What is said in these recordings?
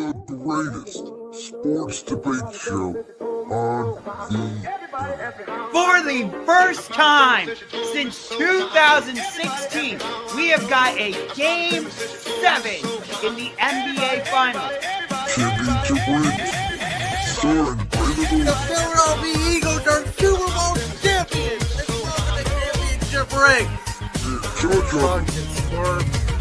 the greatest sports debate show on the For the first time since 2016, we have got a Game 7 in the NBA Finals. championship rings, starring The Philadelphia Eagles are Super Bowl champions. Let's welcome the championship ring.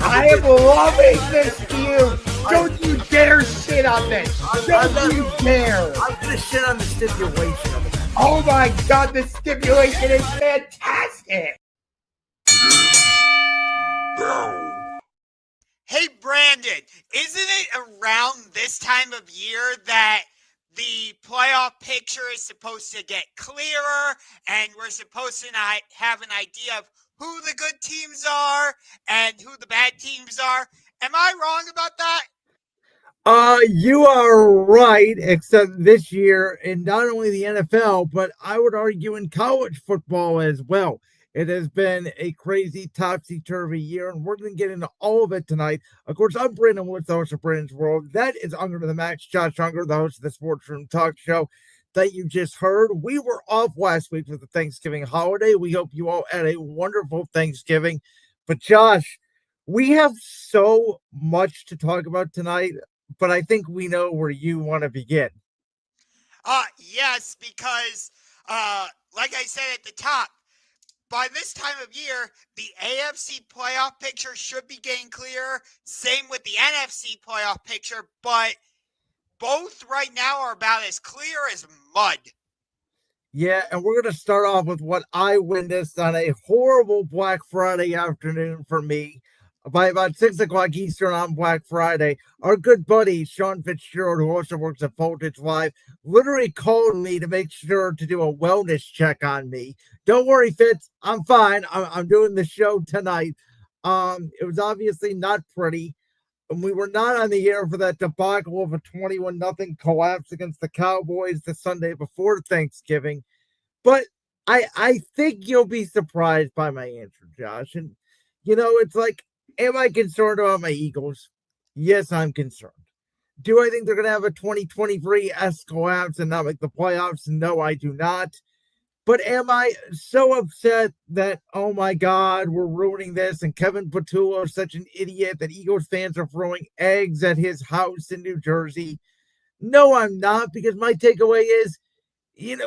I am loving this feud. Don't you dare shit on this. Don't you dare. I'm gonna shit on the stipulation of it. Oh my God, the stipulation is fantastic. now. Hey, Brandon, isn't it around this time of year that the playoff picture is supposed to get clearer and we're supposed to have an idea of who the good teams are and who the bad teams are? Am I wrong about that? You are right, except this year in not only the NFL, but I would argue in college football as well. It has been a crazy topsy-turvy year, and we're going to get into all of it tonight. Of course, I'm Brandon Woods, the host of Brandon's World. That is Ungar to the Max, Josh Ungar, the host of the Sports Room Talk Show that you just heard. We were off last week for the Thanksgiving holiday. We hope you all had a wonderful Thanksgiving. But Josh, we have so much to talk about tonight, but I think we know where you want to begin. Yes, because like I said at the top, by this time of year, the AFC playoff picture should be getting clearer. Same with the NFC playoff picture, but both right now are about as clear as mud. Yeah, and we're going to start off with what I witnessed on a horrible Black Friday afternoon for me. By about 6 o'clock Eastern on Black Friday, our good buddy, Sean Fitzgerald, who also works at Voltage Live, literally called me to make sure to do a wellness check on me. Don't worry, Fitz, I'm fine. I'm doing the show tonight. It was obviously not pretty, and we were not on the air for that debacle of a 21-0 collapse against the Cowboys the Sunday before Thanksgiving. But I think you'll be surprised by my answer, Josh. And, it's like, am I concerned about my Eagles? Yes, I'm concerned. Do I think they're going to have a 2023-esque collapse and not make the playoffs? No, I do not. But am I so upset that, oh my God, we're ruining this, and Kevin Patullo is such an idiot that Eagles fans are throwing eggs at his house in New Jersey? No, I'm not, because my takeaway is,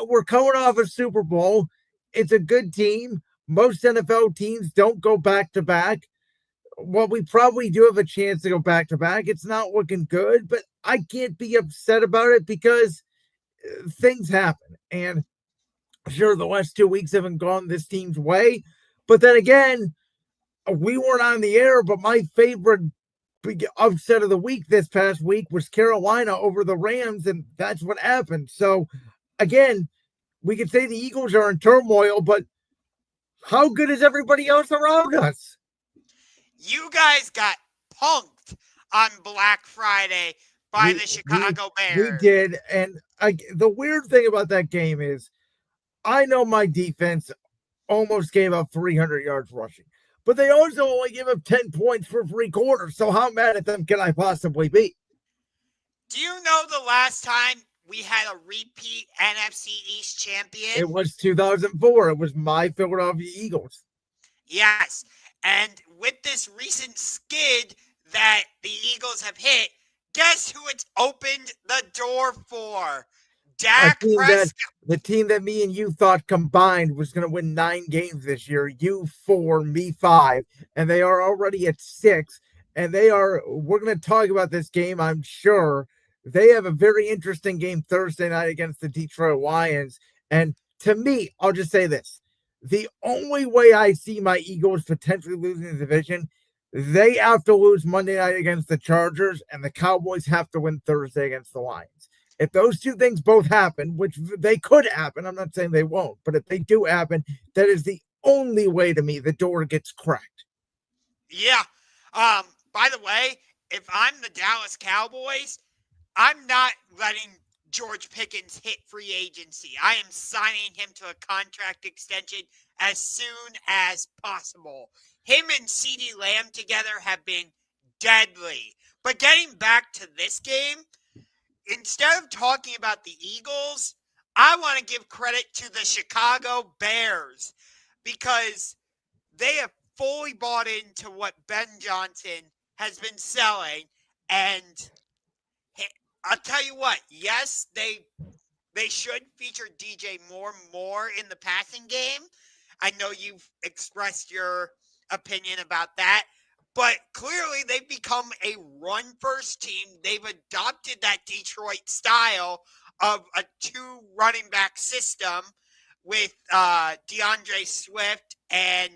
we're coming off a Super Bowl. It's a good team. Most NFL teams don't go back-to-back. Well, we probably do have a chance to go back-to-back. It's not looking good, but I can't be upset about it because things happen. And sure, the last 2 weeks haven't gone this team's way. But then again, we weren't on the air, but my favorite big upset of the week this past week was Carolina over the Rams, and that's what happened. So, again, we could say the Eagles are in turmoil, but how good is everybody else around us? You guys got punked on Black Friday by the Chicago Bears. We did, and the weird thing about that game is I know my defense almost gave up 300 yards rushing, but they also only gave up 10 points for 3 quarters, so how mad at them can I possibly be? Do you know the last time we had a repeat NFC East champion? It was 2004. It was my Philadelphia Eagles. Yes. And with this recent skid that the Eagles have hit, guess who it's opened the door for? Dak Prescott. The team that me and you thought combined was going to win 9 games this year. You 4, me 5. And they are already at 6. And we're going to talk about this game, I'm sure. They have a very interesting game Thursday night against the Detroit Lions. And to me, I'll just say this. The only way I see my Eagles potentially losing the division, they have to lose Monday night against the Chargers, and the Cowboys have to win Thursday against the Lions. If those two things both happen, which they could happen, I'm not saying they won't, but if they do happen, that is the only way to me the door gets cracked. Yeah. By the way, if I'm the Dallas Cowboys, I'm not letting George Pickens hit free agency. I am signing him to a contract extension as soon as possible. Him and CeeDee Lamb together have been deadly. But getting back to this game, instead of talking about the Eagles, I want to give credit to the Chicago Bears because they have fully bought into what Ben Johnson has been selling. And I'll tell you what, yes, they should feature DJ more in the passing game. I know you've expressed your opinion about that. But clearly, they've become a run-first team. They've adopted that Detroit style of a two running back system with DeAndre Swift and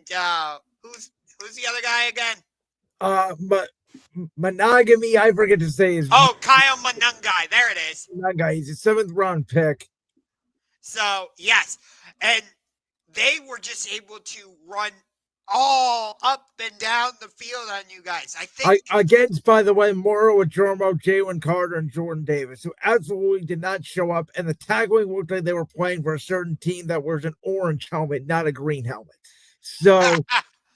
who's the other guy again? But Monogamy, I forget to say his. Oh, Kyle Monungai. There it is. Monogamy. He's a 7th round pick. So yes, and they were just able to run all up and down the field on you guys. I think against, by the way, Moro Ajomo, Jalen Carter, and Jordan Davis, who absolutely did not show up, and the tackling looked like they were playing for a certain team that wears an orange helmet, not a green helmet. So,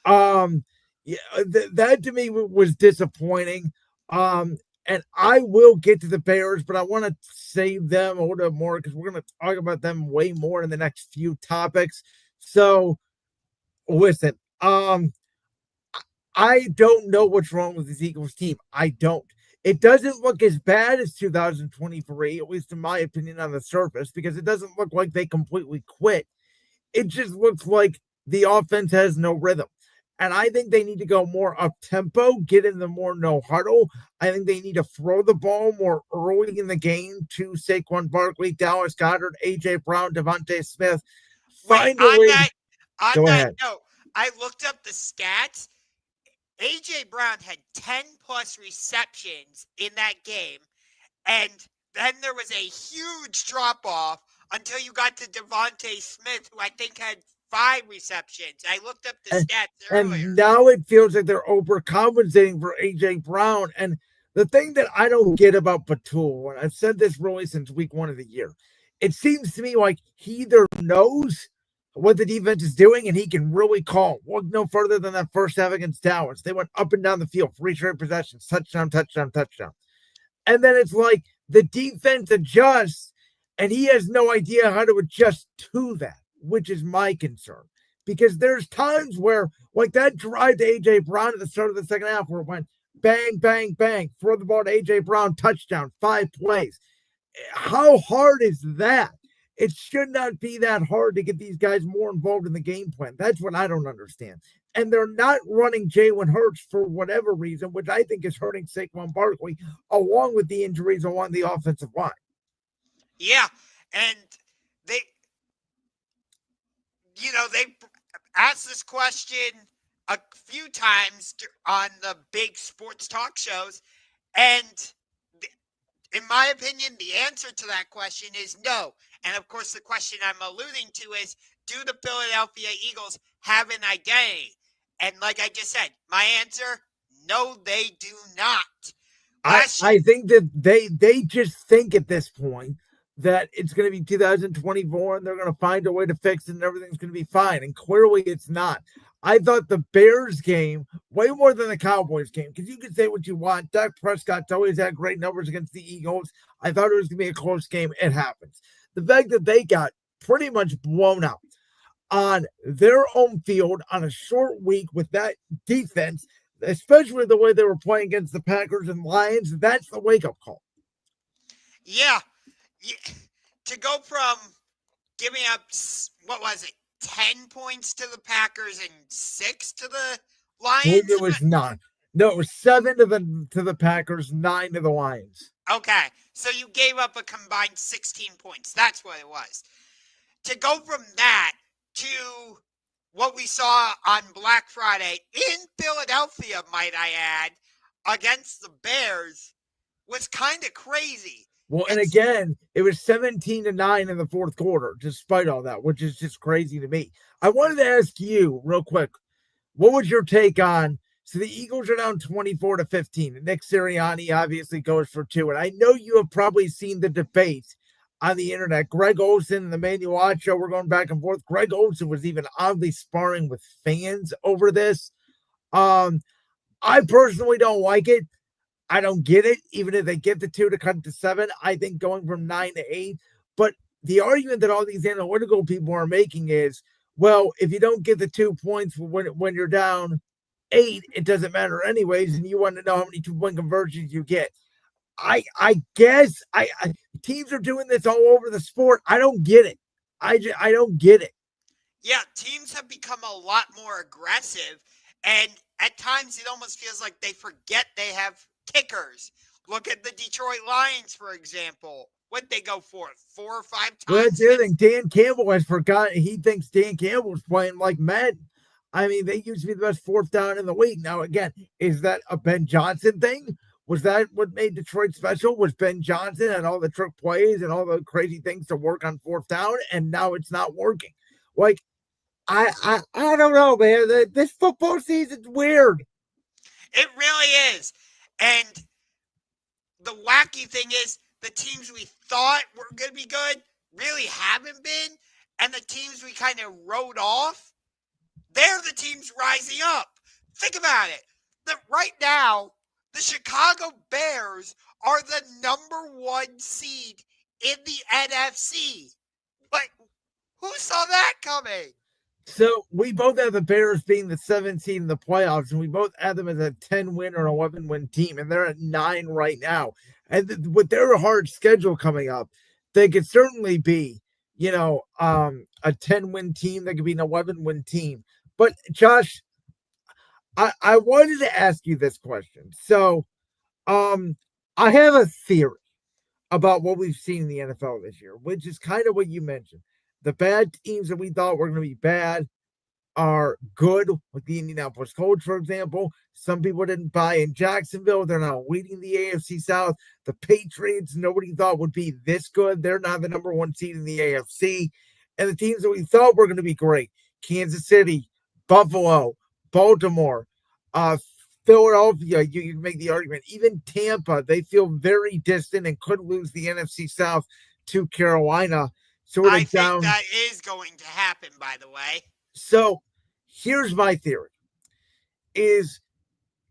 yeah, that to me was disappointing. And I will get to the Bears, but I want to save them a little bit more because we're going to talk about them way more in the next few topics. So, listen. I don't know what's wrong with this Eagles team. I don't. It doesn't look as bad as 2023, at least in my opinion, on the surface, because it doesn't look like they completely quit. It just looks like the offense has no rhythm. And I think they need to go more up tempo, get in the more no huddle. I think they need to throw the ball more early in the game to Saquon Barkley, Dallas Goedert, AJ Brown, Devontae Smith. Finally, on that note, I looked up the stats. AJ Brown had 10 plus receptions in that game, and then there was a huge drop off until you got to Devontae Smith, who I think had 5 receptions. I looked up the stats earlier. And now it feels like they're overcompensating for AJ Brown. And the thing that I don't get about Batul, and I've said this really since week 1 of the year, it seems to me like he either knows what the defense is doing, and he can really call. Look no further than that first half against Dallas. They went up and down the field, 3 straight possessions, touchdown, touchdown, touchdown. And then it's like the defense adjusts, and he has no idea how to adjust to that, which is my concern. Because there's times where, like that drive to A.J. Brown at the start of the second half, where it went bang, bang, bang, throw the ball to A.J. Brown, touchdown, 5 plays. How hard is that? It should not be that hard to get these guys more involved in the game plan. That's what I don't understand. And they're not running Jalen Hurts for whatever reason, which I think is hurting Saquon Barkley, along with the injuries along the offensive line. Yeah, and they asked this question a few times on the big sports talk shows, and in my opinion, the answer to that question is no. And of course, the question I'm alluding to is, do the Philadelphia Eagles have an identity? And like I just said, my answer, no, they do not. I think that they just think at this point that it's going to be 2024 and they're going to find a way to fix it and everything's going to be fine. And clearly it's not. I thought the Bears game, way more than the Cowboys game, because you can say what you want. Dak Prescott's always had great numbers against the Eagles. I thought it was going to be a close game. It happens. The fact that they got pretty much blown out on their own field on a short week with that defense, especially the way they were playing against the Packers and Lions, that's the wake-up call. Yeah. To go from giving up, 10 points to the Packers and 6 to the Lions? It was 9. No, it was 7 to the Packers, 9 to the Lions. Okay, so you gave up a combined 16 points. That's what it was. To go from that to what we saw on Black Friday in Philadelphia, might I add, against the Bears was kind of crazy. Well, and again, it was 17-9 in the fourth quarter, despite all that, which is just crazy to me. I wanted to ask you real quick, what was your take on, so the Eagles are down 24-15, and Nick Sirianni obviously goes for 2, and I know you have probably seen the debate on the internet. Greg Olsen and the Manuel Acho were going back and forth. Greg Olsen was even oddly sparring with fans over this. I personally don't like it. I don't get it. Even if they get the 2 to cut it to 7, I think going from 9 to 8. But the argument that all these analytical people are making is, well, if you don't get the 2 points when you're down 8, it doesn't matter anyways, and you want to know how many 2-point conversions you get. I guess teams are doing this all over the sport. I don't get it. I don't get it. Yeah, teams have become a lot more aggressive, and at times it almost feels like they forget they have kickers. Look at the Detroit Lions, for example. What'd they go for? 4 or 5 times? Well, that's the other thing. Dan Campbell has forgotten. He thinks Dan Campbell's playing like Madden. I mean, they used to be the best 4th down in the league. Now, again, is that a Ben Johnson thing? Was that what made Detroit special? Was Ben Johnson and all the trick plays and all the crazy things to work on 4th down, and now it's not working? Like, I don't know, man. This football season's weird. It really is. And the wacky thing is, the teams we thought were going to be good really haven't been. And the teams we kind of wrote off, they're the teams rising up. Think about it. Right now, the Chicago Bears are the #1 seed in the NFC. Like, who saw that coming? So we both have the Bears being the 7th seed in the playoffs, and we both have them as a 10-win or 11-win team, and they're at 9 right now. And with their hard schedule coming up, they could certainly be, a 10-win team. They could be an 11-win team. But Josh, I wanted to ask you this question. So, I have a theory about what we've seen in the NFL this year, which is kind of what you mentioned. The bad teams that we thought were going to be bad are good, like the Indianapolis Colts, for example. Some people didn't buy in Jacksonville. They're now leading the AFC South. The Patriots, nobody thought would be this good. They're now the #1 seed in the AFC. And the teams that we thought were going to be great, Kansas City, Buffalo, Baltimore, Philadelphia, you can make the argument. Even Tampa, they feel very distant and could lose the NFC South to Carolina. So I think that is going to happen, by the way. So here's my theory. Is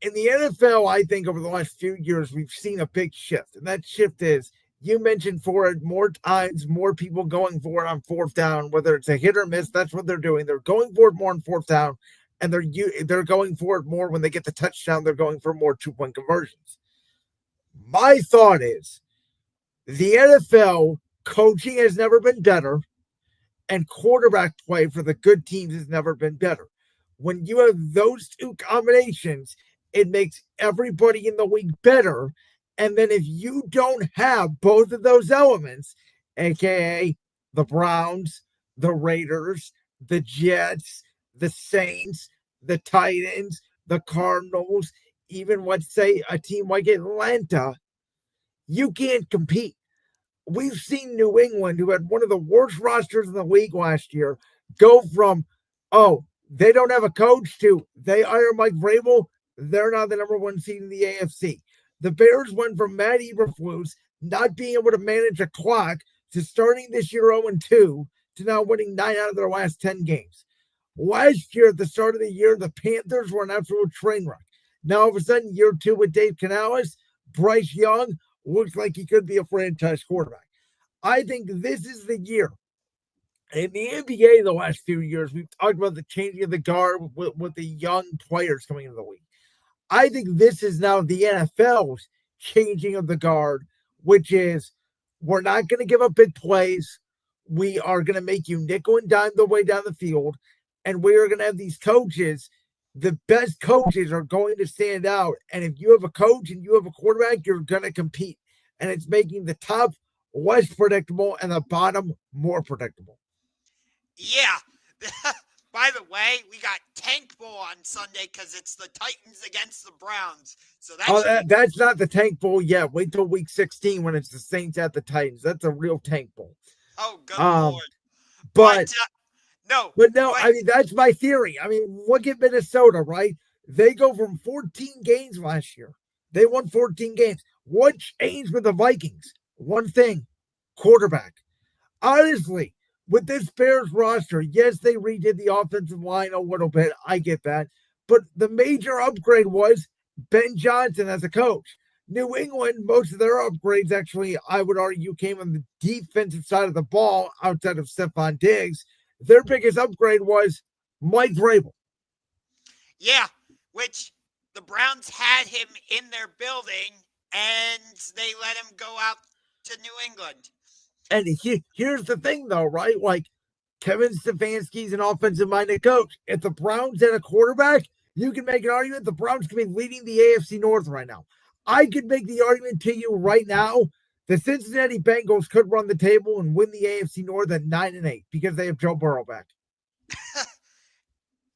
in the NFL, I think over the last few years, we've seen a big shift. And that shift is, you mentioned for it more times, more people going for it on 4th down, whether it's a hit or miss, that's what they're doing. They're going for it more on 4th down, and they're going for it more when they get the touchdown. They're going for more 2-point conversions. My thought is the NFL coaching has never been better, and quarterback play for the good teams has never been better. When you have those 2 combinations, it makes everybody in the league better. And then if you don't have both of those elements, aka the Browns, the Raiders, the Jets, the Saints, the Titans, the Cardinals, even let's say a team like Atlanta, you can't compete. We've seen New England, who had one of the worst rosters in the league last year, go from, they don't have a coach, to they hire Mike Vrabel. They're now the #1 seed in the AFC. The Bears went from Matt Eberflus not being able to manage a clock to starting this year 0-2 to now winning 9 out of their last 10 games. Last year, at the start of the year, the Panthers were an absolute train wreck. Now, all of a sudden, year 2 with Dave Canales, Bryce Young looks like he could be a franchise quarterback. I think this is the year. In the NBA, the last few years, we've talked about the changing of the guard with the young players coming into the league. I think this is now the NFL's changing of the guard, which is, we're not going to give up big plays. We are going to make you nickel and dime the way down the field. And we are going to have these coaches. The best coaches are going to stand out. And if you have a coach and you have a quarterback, you're going to compete. And it's making the top less predictable and the bottom more predictable. Yeah. By the way, we got Tank Bowl on Sunday because it's the Titans against the Browns. So that's not the Tank Bowl yet. Wait till week 16 when it's the Saints at the Titans. That's a real Tank Bowl. Oh, good Lord. But no. I mean, that's my theory. I mean, look at Minnesota, right? They go from 14 games last year. They won 14 games. What changed with the Vikings? One thing, quarterback. Honestly, with this Bears roster, yes, they redid the offensive line a little bit. I get that. But the major upgrade was Ben Johnson as a coach. New England, most of their upgrades actually, I would argue, came on the defensive side of the ball outside of Stephon Diggs. Their biggest upgrade was Mike Vrabel. Yeah, which the Browns had him in their building and they let him go out to New England. And here's the thing, though, right? Like, Kevin Stefanski's an offensive-minded coach. If the Browns had a quarterback, you can make an argument the Browns could be leading the AFC North right now. I could make the argument to you right now the Cincinnati Bengals could run the table and win the AFC North at 9-8 because they have Joe Burrow back.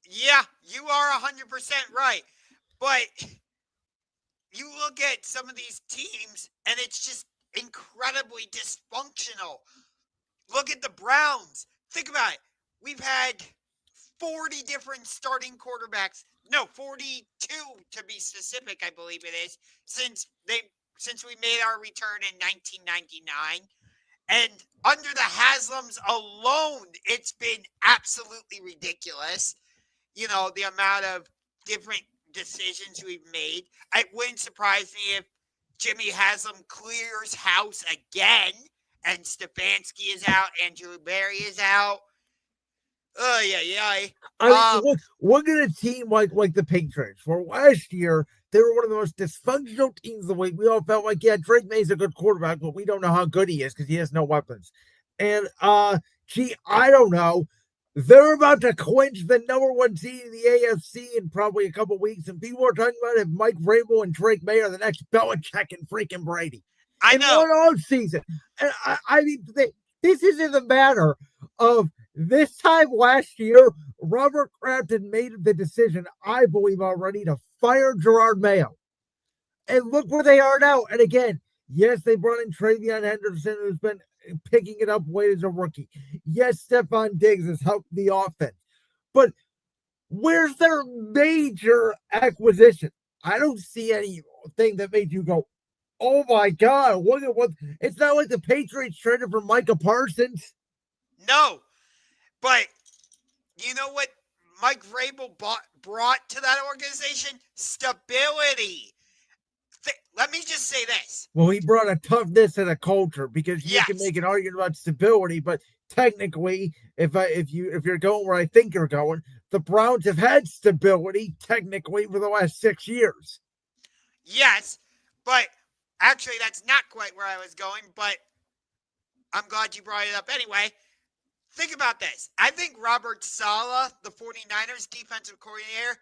Yeah, you are 100% right. But you look at some of these teams, and it's just incredibly dysfunctional. Look at the Browns. Think about it. We've had 40 different starting quarterbacks. No, 42 to be specific, I believe it is, since we made our return in 1999. And under the Haslams alone, it's been absolutely ridiculous. You know, the amount of different decisions we've made. It wouldn't surprise me if Jimmy Haslam clears house again and Stefanski is out and Drew Barry is out. Oh, yeah. I mean, look at a team like the Patriots. For last year, they were one of the most dysfunctional teams of the week. We all felt like, yeah, Drake May's a good quarterback, but we don't know how good he is because he has no weapons. And, I don't know. They're about to clinch the number one seed in the AFC in probably a couple weeks, and people are talking about if Mike Vrabel and Drake May are the next Belichick and freaking Brady. I know. In one off season. And I mean, this isn't a matter of this time last year, Robert Kraft had made the decision, I believe already, to fire Gerard Mayo. And look where they are now. And again, yes, they brought in Travion Henderson, who's been picking it up late as a rookie. Yes, Stephon Diggs has helped the offense. But where's their major acquisition? I don't see anything that made you go, oh my God, look at what. It's not like the Patriots traded for Micah Parsons. No. But you know what Mike Vrabel brought to that organization? Stability. Let me just say this. Well, he brought a toughness and a culture because you can make an argument about stability, but technically, if you're going where I think you're going, the Browns have had stability technically for the last 6 years. Yes, but actually that's not quite where I was going, but I'm glad you brought it up anyway. Think about this. I think Robert Saleh, the 49ers defensive coordinator,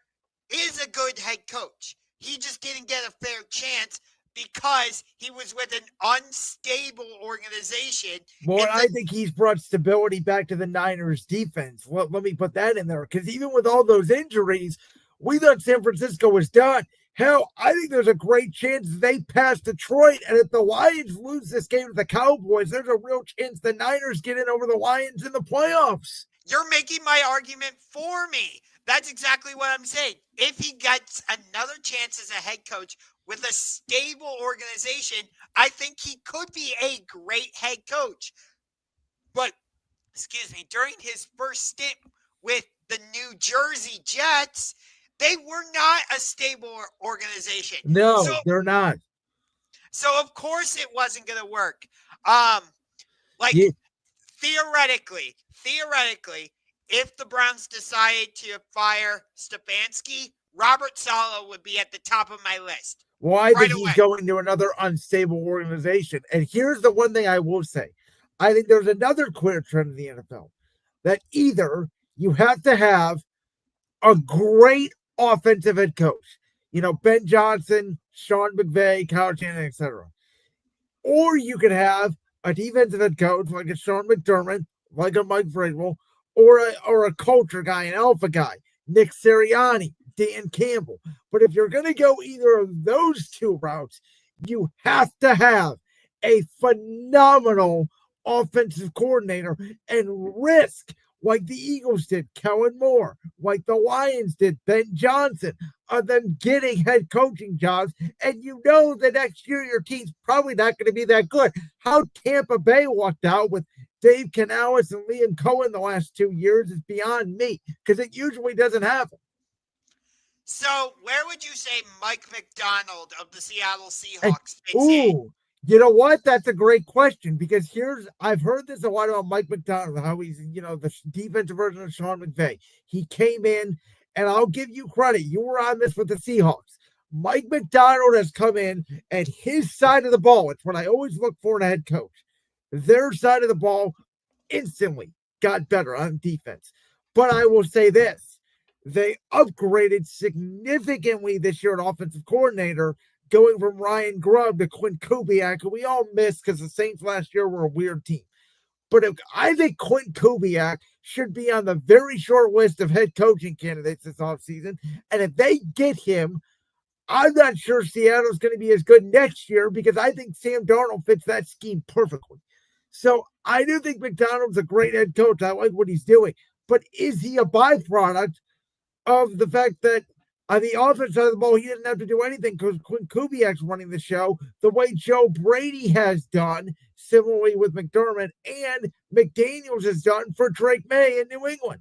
is a good head coach. He just didn't get a fair chance because he was with an unstable organization. Well, I think he's brought stability back to the Niners defense. Let me put that in there, because even with all those injuries, we thought San Francisco was done. Hell, I think there's a great chance they pass Detroit, and if the Lions lose this game to the Cowboys, there's a real chance the Niners get in over the Lions in the playoffs. You're making my argument for me. That's exactly what I'm saying. If he gets another chance as a head coach with a stable organization, I think he could be a great head coach. But, during his first stint with the New Jersey Jets, they were not a stable organization. No, they're not. So, of course, it wasn't going to work. Theoretically, if the Browns decided to fire Stefanski, Robert Saleh would be at the top of my list. Well, I think he's going to another unstable organization. And here's the one thing I will say. I think there's another clear trend in the NFL that either you have to have a great offensive head coach, Ben Johnson, Sean McVay, Kyle Shanahan, etc. Or you could have a defensive head coach like a Sean McDermott, like a Mike Vrabel, or a culture guy, an alpha guy, Nick Sirianni, Dan Campbell. But if you're going to go either of those two routes, you have to have a phenomenal offensive coordinator and risk, like the Eagles did, Kellen Moore, like the Lions did, Ben Johnson, of them getting head coaching jobs. And the next year your team's probably not going to be that good. How Tampa Bay walked out with Dave Canales and Liam Cohen the last 2 years is beyond me, because it usually doesn't happen. So, where would you say Mike McDonald of the Seattle And, Seahawks fits in? you know what? That's a great question because I've heard this a lot about Mike McDonald, how he's, the defensive version of Sean McVay. He came in, and I'll give you credit. You were on this with the Seahawks. Mike McDonald has come in, and his side of the ball, it's what I always look for in a head coach. Their side of the ball instantly got better on defense. But I will say this. They upgraded significantly this year at offensive coordinator, going from Ryan Grubb to Quinn Kubiak, who we all missed because the Saints last year were a weird team. But I think Quinn Kubiak should be on the very short list of head coaching candidates this offseason. And if they get him, I'm not sure Seattle's going to be as good next year because I think Sam Darnold fits that scheme perfectly. So I do think McDonald's a great head coach. I like what he's doing. But is he a byproduct of the fact that on the offense side of the ball, he didn't have to do anything because Quinn Kubiak's running the show the way Joe Brady has done, similarly with McDermott, and McDaniels has done for Drake May in New England.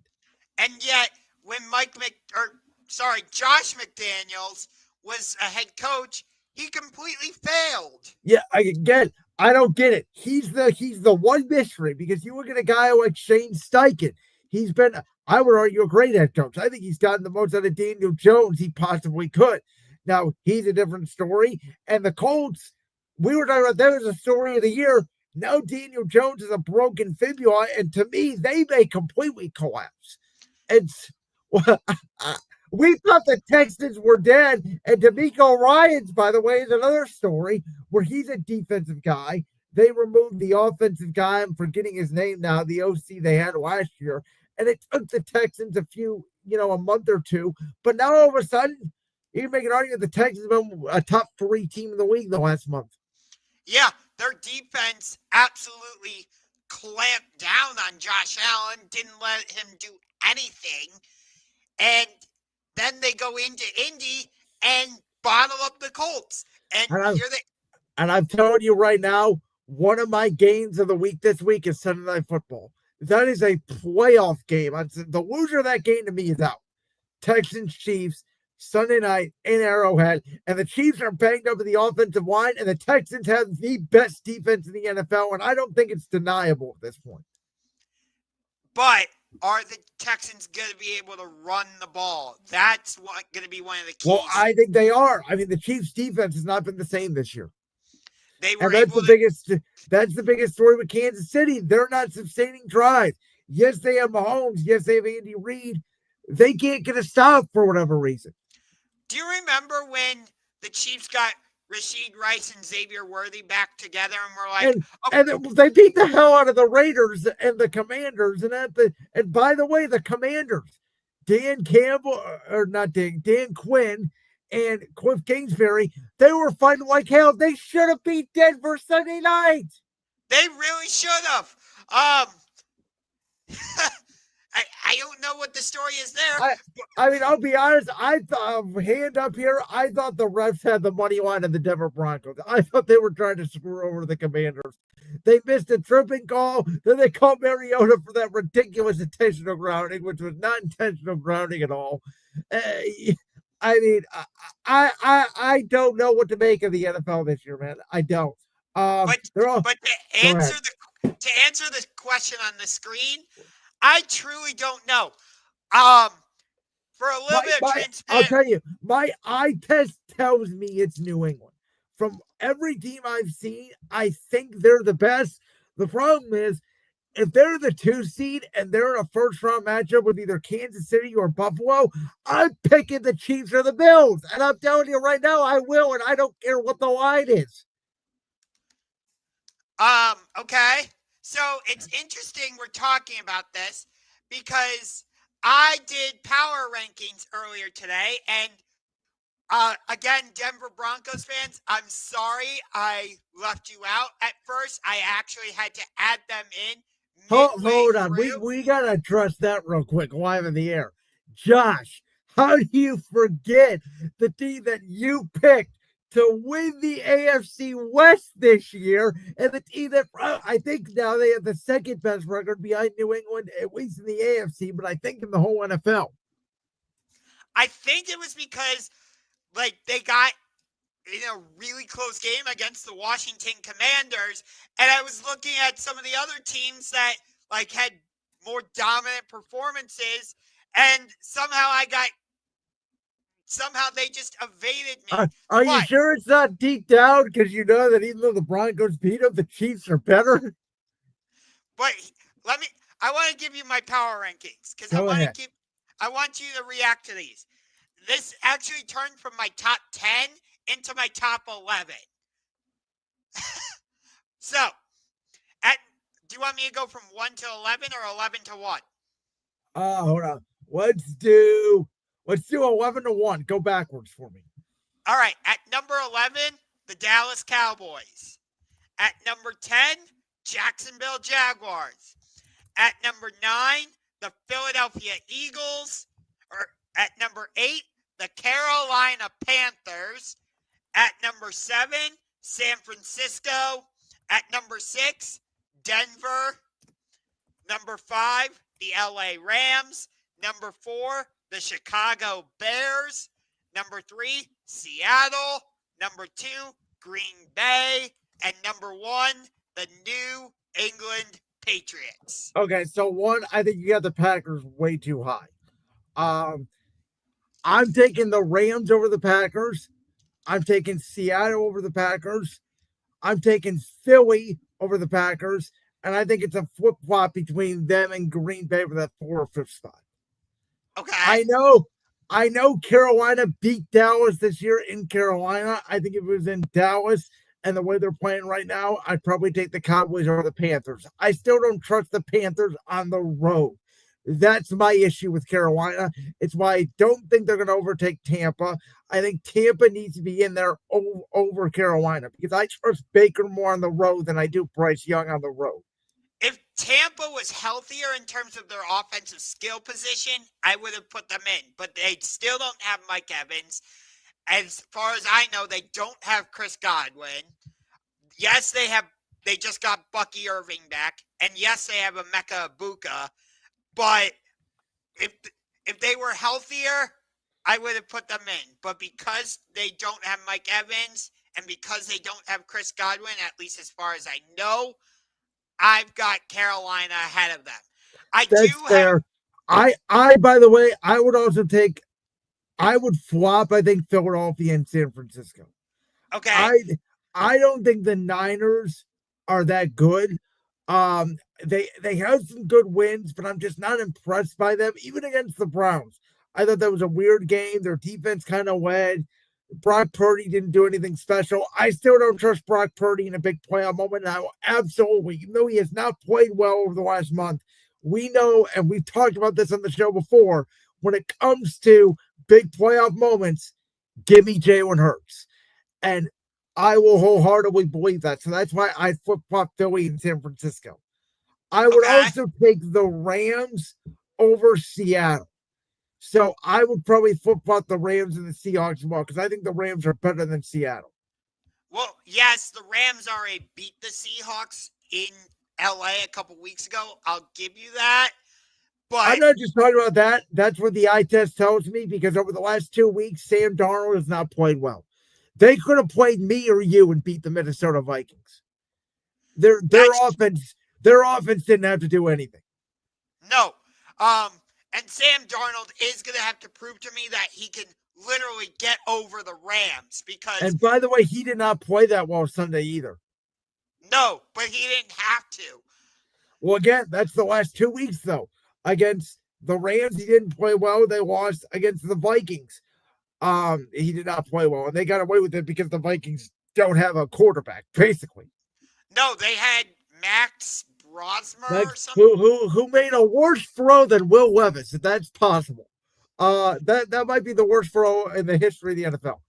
And yet, when Josh McDaniels was a head coach, he completely failed. Yeah, I don't get it. He's the one mystery because you look at a guy like Shane Steichen. He's been, I would argue, a great head coach. I think he's gotten the most out of Daniel Jones he possibly could. Now, he's a different story. And the Colts, we were talking about that as a story of the year. Now Daniel Jones is a broken fibula, and to me, they may completely collapse. And we thought the Texans were dead. And D'Amico Ryans, by the way, is another story where he's a defensive guy. They removed the offensive guy. I'm forgetting his name now, the OC they had last year. And it took the Texans a month or two. But now all of a sudden, you can make an argument the Texans have been a top 3 team in the league the last month. Yeah, their defense absolutely clamped down on Josh Allen, didn't let him do anything. And then they go into Indy and bottle up the Colts. And I'm telling you right now, one of my games of the week this week is Sunday Night Football. That is a playoff game. The loser of that game to me is out. Texans, Chiefs, Sunday night in Arrowhead. And the Chiefs are banged up in the offensive line, and the Texans have the best defense in the NFL, and I don't think it's deniable at this point. But are the Texans going to be able to run the ball? That's going to be one of the keys. Well, I think they are. I mean, the Chiefs' defense has not been the same this year. That's the biggest story with Kansas City. They're not sustaining drives. Yes, they have Mahomes. Yes, they have Andy Reid. They can't get a stop for whatever reason. Do you remember when the Chiefs got Rashid Rice and Xavier Worthy back together and we're like, and they beat the hell out of the Raiders and the Commanders. And by the way, the Commanders, Dan Quinn and Cliff Kingsbury, they were fighting like hell. They should have beat Denver Sunday night. They really should have. I don't know what the story is there. I mean, I'll be honest. I thought, hand up here, I thought the refs had the money line of the Denver Broncos. I thought they were trying to screw over the Commanders. They missed a tripping call. Then they called Mariota for that ridiculous intentional grounding, which was not intentional grounding at all. I mean, I don't know what to make of the NFL this year, man. I don't. But to answer the question on the screen, I truly don't know. For a little bit of transparency, I'll tell you, my eye test tells me it's New England. From every team I've seen, I think they're the best. The problem is, if they're the 2 seed and they're in a first-round matchup with either Kansas City or Buffalo, I'm picking the Chiefs or the Bills. And I'm telling you right now, I will, and I don't care what the line is. Okay. So it's interesting we're talking about this because I did power rankings earlier today, and again, Denver Broncos fans, I'm sorry I left you out at first. I actually had to add them in. Hold on. We got to address that real quick live in the air. Josh, how do you forget the team that you picked to win the AFC West this year, and the team that I think now they have the second best record behind New England, at least in the AFC, but I think in the whole NFL? I think it was because they got in a really close game against the Washington Commanders, and I was looking at some of the other teams that had more dominant performances, and somehow they just evaded me. Are you But sure it's not deep down? Because you know that even though the Broncos beat them, the Chiefs are better. But I want to give you my power rankings because Go ahead. I want you to react to these. This actually turned from my top 10 into my top 11. So, do you want me to go from 1 to 11 or 11 to 1? Hold on. Let's do 11-1. Go backwards for me. All right. At number 11, the Dallas Cowboys. At number 10, Jacksonville Jaguars. At number 9, the Philadelphia Eagles. At number 8, the Carolina Panthers. At number 7, San Francisco. At number 6, Denver. Number 5, the LA Rams. Number 4, the Chicago Bears. Number 3, Seattle. Number 2, Green Bay. And number 1, the New England Patriots. Okay, so 1, I think you got the Packers way too high. I'm taking the Rams over the Packers. I'm taking Seattle over the Packers. I'm taking Philly over the Packers. And I think it's a flip-flop between them and Green Bay for that 4th or 5th spot. Okay. I know Carolina beat Dallas this year in Carolina. I think if it was in Dallas and the way they're playing right now, I'd probably take the Cowboys over the Panthers. I still don't trust the Panthers on the road. That's my issue with Carolina. It's why I don't think they're going to overtake Tampa. I think Tampa needs to be in there over Carolina because I trust Baker more on the road than I do Bryce Young on the road. If Tampa was healthier in terms of their offensive skill position, I would have put them in. But they still don't have Mike Evans. As far as I know, they don't have Chris Godwin. Yes, they just got Bucky Irving back. And yes, they have Emeka Ibuka. But if they were healthier, I would have put them in. But because they don't have Mike Evans and because they don't have Chris Godwin, at least as far as I know, I've got Carolina ahead of them. That's fair. I by the way, I would flop, I think, Philadelphia and San Francisco. Okay. I don't think the Niners are that good. They have some good wins, but I'm just not impressed by them, even against the Browns. I thought that was a weird game. Their defense kind of led. Brock Purdy didn't do anything special. I still don't trust Brock Purdy in a big playoff moment. And I will absolutely, even though he has not played well over the last month, we know, and we've talked about this on the show before, when it comes to big playoff moments, give me Jalen Hurts. And I will wholeheartedly believe that. So that's why I flip-flop Philly and San Francisco. I would also take the Rams over Seattle. So I would probably flip-flop the Rams and the Seahawks as well because I think the Rams are better than Seattle. Well, yes, the Rams already beat the Seahawks in LA a couple weeks ago. I'll give you that. But I'm not just talking about that. That's what the eye test tells me because over the last 2 weeks, Sam Darnold has not played well. They could have played me or you and beat the Minnesota Vikings. Their offense didn't have to do anything. No. And Sam Darnold is going to have to prove to me that he can literally get over the Rams because... And by the way, he did not play that well Sunday either. No, but he didn't have to. Well, again, that's the last 2 weeks, though. Against the Rams, he didn't play well. They lost against the Vikings. He did not play well, and they got away with it because the Vikings don't have a quarterback, basically. No, they had Max Brosmer or something. Who made a worse throw than Will Levis, if that's possible. That might be the worst throw in the history of the NFL.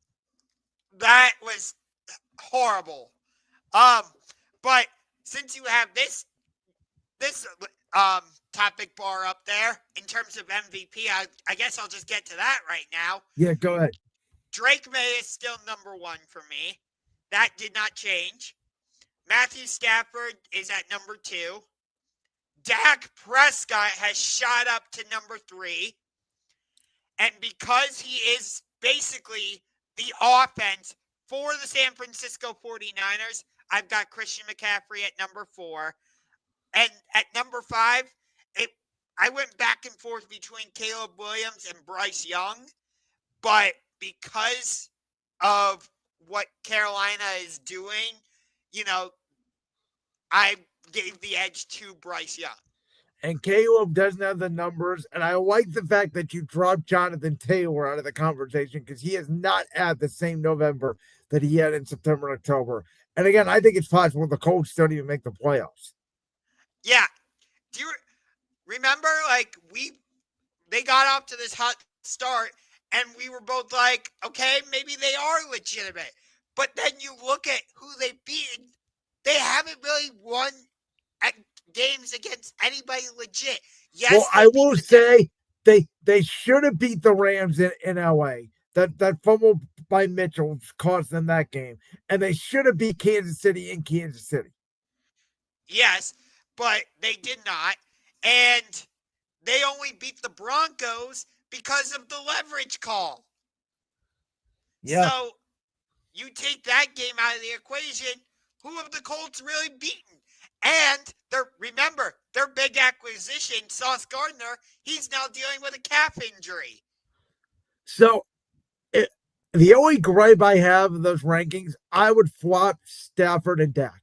That was horrible. But since you have this topic bar up there in terms of MVP, I guess I'll just get to that right now. Yeah, go ahead. Drake May is still number 1 for me. That did not change. Matthew Stafford is at number 2. Dak Prescott has shot up to number 3. And because he is basically the offense for the San Francisco 49ers, I've got Christian McCaffrey at number 4. And at number 5, I went back and forth between Caleb Williams and Bryce Young. But because of what Carolina is doing, I gave the edge to Bryce Young. And Caleb doesn't have the numbers. And I like the fact that you dropped Jonathan Taylor out of the conversation because he has not had the same November that he had in September and October. And again, I think it's possible the Colts don't even make the playoffs. Yeah. Do you remember, they got off to this hot start, and we were both like, okay, maybe they are legitimate. But then you look at who they beat, they haven't really won at games against anybody legit. Yes, well, I will say they should have beat the Rams in LA. That fumble by Mitchell cost them that game. And they should have beat Kansas City in Kansas City. Yes, but they did not. And they only beat the Broncos because of the leverage call. Yeah. So you take that game out of the equation, who have the Colts really beaten? And remember, their big acquisition, Sauce Gardner, he's now dealing with a calf injury. So the only gripe I have in those rankings, I would flop Stafford and Dak.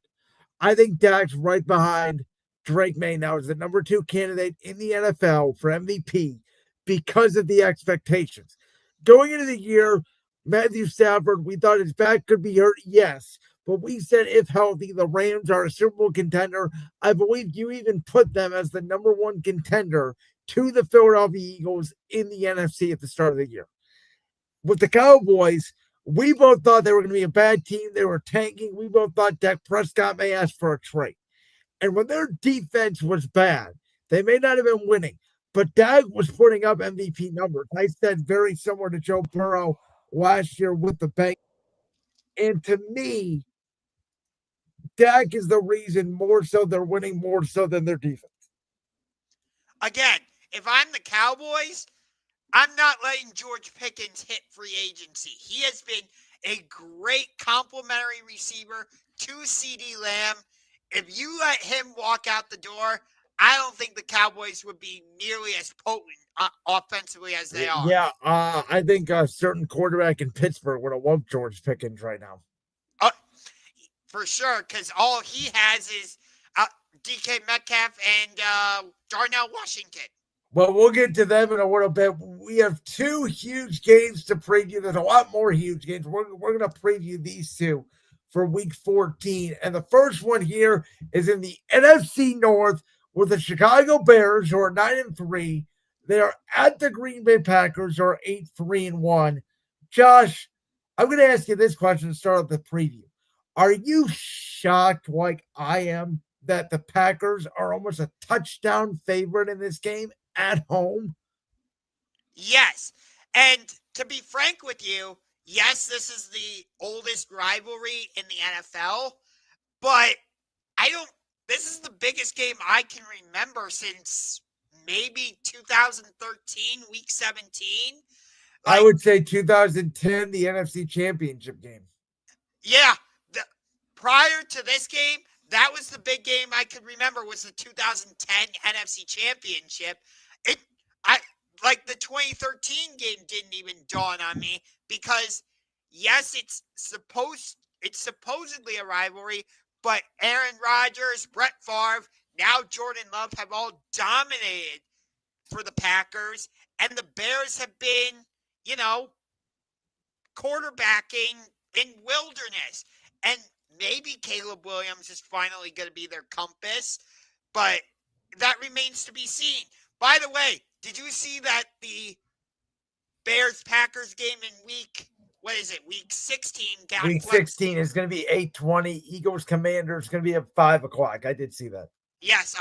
I think Dak's right behind Drake May now as the number 2 candidate in the NFL for MVP because of the expectations. Going into the year, Matthew Stafford, we thought his back could be hurt, yes. But we said if healthy, the Rams are a Super Bowl contender. I believe you even put them as the number 1 contender to the Philadelphia Eagles in the NFC at the start of the year. With the Cowboys, we both thought they were going to be a bad team. They were tanking. We both thought Dak Prescott may ask for a trade. And when their defense was bad, they may not have been winning, but Dak was putting up MVP numbers. I said very similar to Joe Burrow last year with the Bengals. And to me, Dak is the reason more so they're winning more so than their defense. Again, if I'm the Cowboys, I'm not letting George Pickens hit free agency. He has been a great complimentary receiver to CeeDee Lamb. If you let him walk out the door, I don't think the Cowboys would be nearly as potent offensively as they are. Yeah, I think a certain quarterback in Pittsburgh would have loved George Pickens right now. For sure, because all he has is DK Metcalf and Darnell Washington. Well, we'll get to them in a little bit. We have 2 huge games to preview. There's a lot more huge games. We're going to preview these 2 for Week 14. And the first one here is in the NFC North with the Chicago Bears, who are 9-3. They are at the Green Bay Packers, who are 8-3-1. Josh, I'm going to ask you this question to start off the preview. Are you shocked, like I am, that the Packers are almost a touchdown favorite in this game at home? Yes. And to be frank with you, yes, this is the oldest rivalry in the NFL, but this is the biggest game I can remember since maybe 2013, Week 17. I would say 2010, the NFC Championship game. Yeah. Prior to this game, that was the big game I could remember was the 2010 NFC Championship. The 2013 game didn't even dawn on me because, yes, it's supposedly a rivalry, but Aaron Rodgers, Brett Favre, now Jordan Love have all dominated for the Packers, and the Bears have been, quarterbacking in wilderness. And maybe Caleb Williams is finally going to be their compass, but that remains to be seen. By the way, did you see that the Bears-Packers game in Week 16 got Week 16 is going to be 8:20. Eagles-Commanders is going to be at 5 o'clock. I did see that. Yes,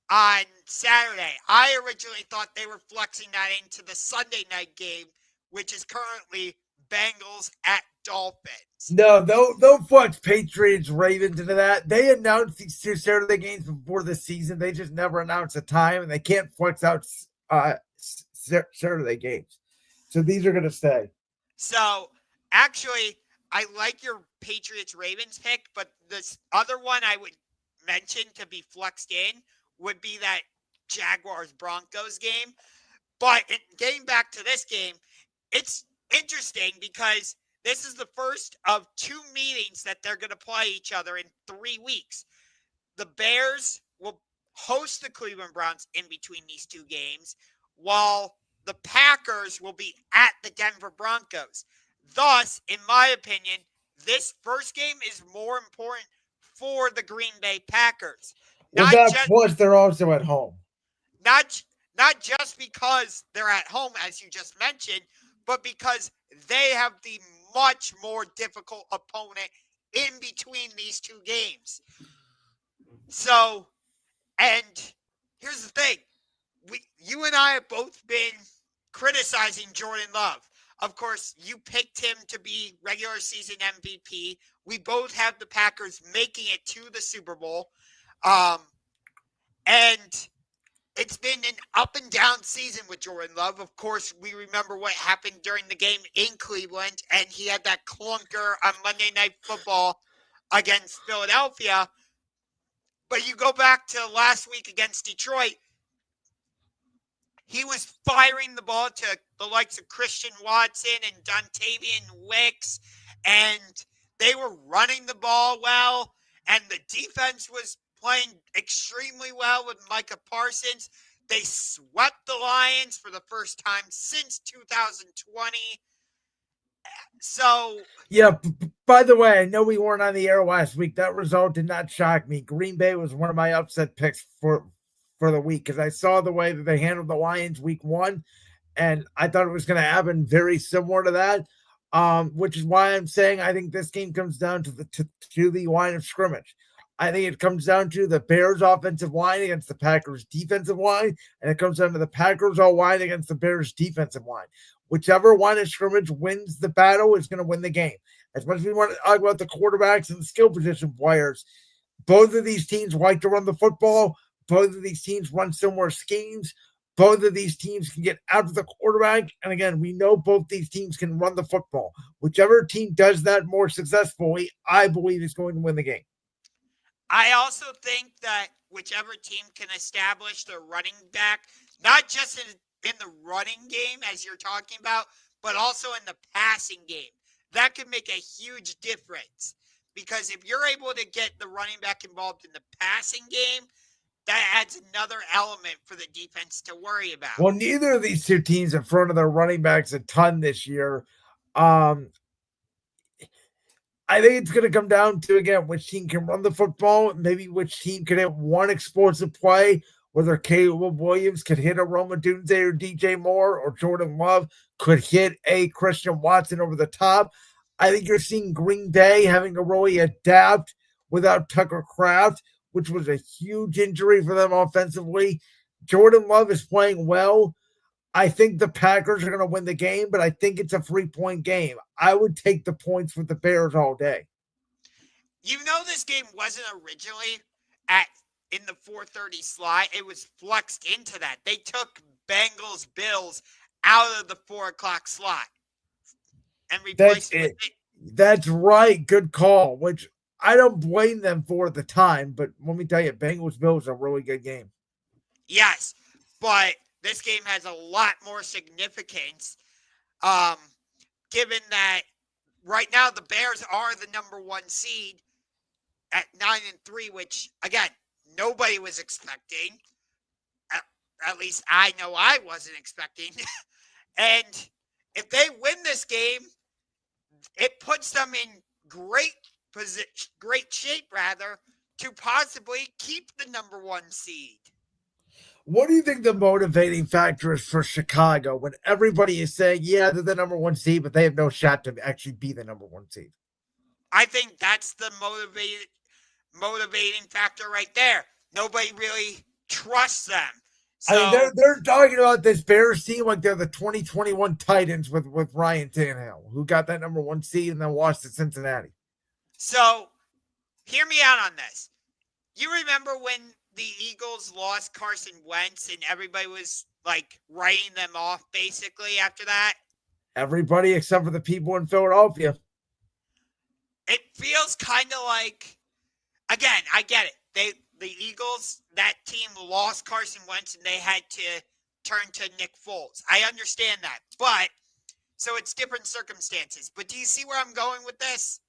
on Saturday. I originally thought they were flexing that into the Sunday night game, which is currently Bengals at Dolphins. No, they'll flex Patriots, Ravens into that. They announced these 2 Saturday games before the season. They just never announced a time, and they can't flex out Saturday games. So these are going to stay. So actually, I like your Patriots-Ravens pick, but this other one I would mention to be flexed in would be that Jaguars-Broncos game. But getting back to this game, it's interesting because this is the first of 2 meetings that they're going to play each other in 3 weeks. The Bears will host the Cleveland Browns in between these 2 games, while the Packers will be at the Denver Broncos. Thus, in my opinion, this first game is more important for the Green Bay Packers. Well, plus they're also at home. Not just because they're at home, as you just mentioned, but because they have the much more difficult opponent in between these 2 games. So, and here's the thing. You and I have both been criticizing Jordan Love. Of course, you picked him to be regular season MVP. We both have the Packers making it to the Super Bowl. And it's been an up and down season with Jordan Love. Of course, we remember what happened during the game in Cleveland, and he had that clunker on Monday Night Football against Philadelphia. But you go back to last week against Detroit, he was firing the ball to the likes of Christian Watson and Dontavian Wicks, and they were running the ball well, and the defense was playing extremely well with Micah Parsons. They swept the Lions for the first time since 2020. So, yeah, by the way, I know we weren't on the air last week. That result did not shock me. Green Bay was one of my upset picks for the week because I saw the way that they handled the Lions week 1, and I thought it was going to happen very similar to that, which is why I'm saying I think this game comes down to the line of scrimmage. I think it comes down to the Bears offensive line against the Packers defensive line, and it comes down to the Packers line against the Bears defensive line. Whichever line of scrimmage wins the battle is going to win the game. As much as we want to talk about the quarterbacks and the skill position players, both of these teams like to run the football. Both of these teams run similar schemes. Both of these teams can get out of the quarterback. And again, we know both these teams can run the football. Whichever team does that more successfully, I believe is going to win the game. I also think that whichever team can establish their running back, not just in the running game, as you're talking about, but also in the passing game, that could make a huge difference. Because if you're able to get the running back involved in the passing game, that adds another element for the defense to worry about. Well, neither of these 2 teams in front of their running backs a ton this year. I think it's going to come down to, again, which team can run the football, maybe which team can hit one explosive play, whether Caleb Williams could hit a Rome Odunze or DJ Moore, or Jordan Love could hit a Christian Watson over the top. I think you're seeing Green Bay having to really adapt without Tucker Kraft, which was a huge injury for them offensively. Jordan Love is playing well. I think the Packers are going to win the game, but I think it's a 3-point game. I would take the points with the Bears all day. You know, this game wasn't originally in the 4:30 slot. It was flexed into that. They took Bengals Bills out of the 4 o'clock slot and replaced it with it. That's right. Good call, which I don't blame them for at the time, but let me tell you, Bengals Bills is a really good game. Yes, but this game has a lot more significance, given that right now the Bears are the number 1 seed at 9-3, which, again, nobody was expecting. At least I know I wasn't expecting. And if they win this game, it puts them in great shape, to possibly keep the number 1 seed. What do you think the motivating factor is for Chicago when everybody is saying, yeah, they're the number 1 seed, but they have no shot to actually be the number 1 seed? I think that's the motivating factor right there. Nobody really trusts them. So, I mean, they're talking about this Bears team like they're the 2021 Titans with Ryan Tannehill, who got that number 1 seed and then lost to Cincinnati. So, hear me out on this. You remember when the Eagles lost Carson Wentz and everybody was like writing them off basically after that? Everybody except for the people in Philadelphia. It feels kind of like, again, I get it. The Eagles, that team lost Carson Wentz and they had to turn to Nick Foles. I understand that, but so it's different circumstances. But do you see where I'm going with this?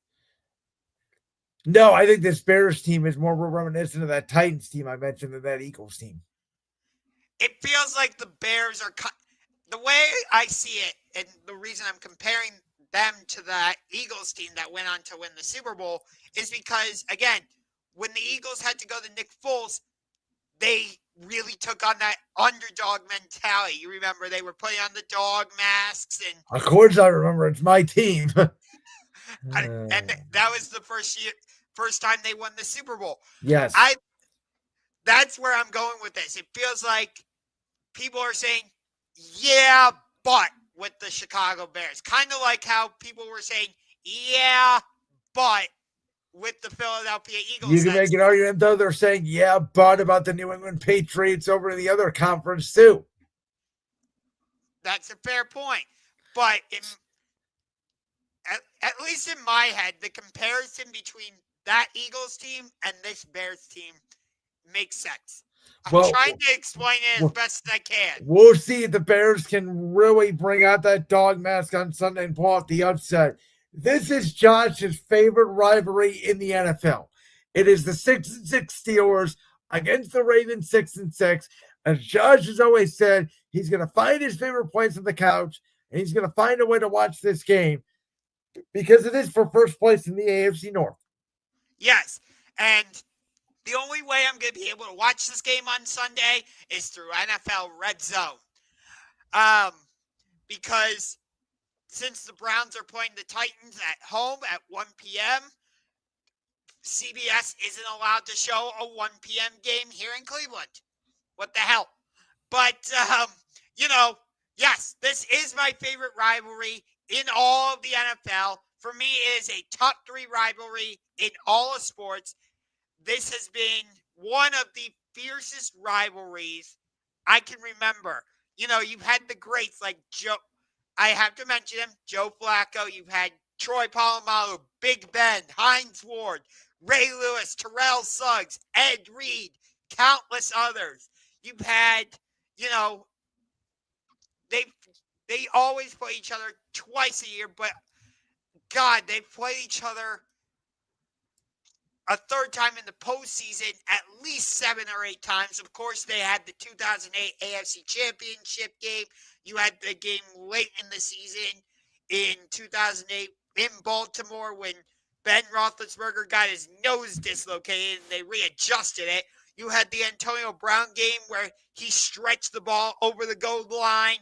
No, I think this Bears team is more reminiscent of that Titans team I mentioned than that Eagles team. It feels like the Bears are the way I see it, and the reason I'm comparing them to that Eagles team that went on to win the Super Bowl is because, again, when the Eagles had to go to Nick Foles, they really took on that underdog mentality. You remember they were putting on the dog masks, and of course I remember. It's my team. and that was the first time they won the Super Bowl. Yes. That's where I'm going with this. It feels like people are saying, yeah, but with the Chicago Bears. Kind of like how people were saying, yeah, but with the Philadelphia Eagles. You can make an argument, though, they're saying, yeah, but about the New England Patriots over in the other conference, too. That's a fair point. But at least in my head, the comparison between that Eagles team and this Bears team makes sense. I'm trying to explain it as best as I can. We'll see if the Bears can really bring out that dog mask on Sunday and pull out the upset. This is Josh's favorite rivalry in the NFL. It is the 6-6 Steelers against the Ravens 6-6. As Josh has always said, he's going to find his favorite place on the couch, and he's going to find a way to watch this game because it is for first place in the AFC North. Yes, and the only way I'm going to be able to watch this game on Sunday is through NFL Red Zone. Because since the Browns are playing the Titans at home at 1 p.m., CBS isn't allowed to show a 1 p.m. game here in Cleveland. What the hell? But, yes, this is my favorite rivalry in all of the NFL. For me, it is a top 3 rivalry in all of sports. This has been one of the fiercest rivalries I can remember. You've had the greats like Joe. I have to mention him, Joe Flacco. You've had Troy Polamalu, Big Ben, Hines Ward, Ray Lewis, Terrell Suggs, Ed Reed, countless others. You've had, they always play each other twice a year, but God, they've played each other a third time in the postseason at least 7 or 8 times. Of course, they had the 2008 AFC Championship game. You had the game late in the season in 2008 in Baltimore when Ben Roethlisberger got his nose dislocated and they readjusted it. You had the Antonio Brown game where he stretched the ball over the goal line.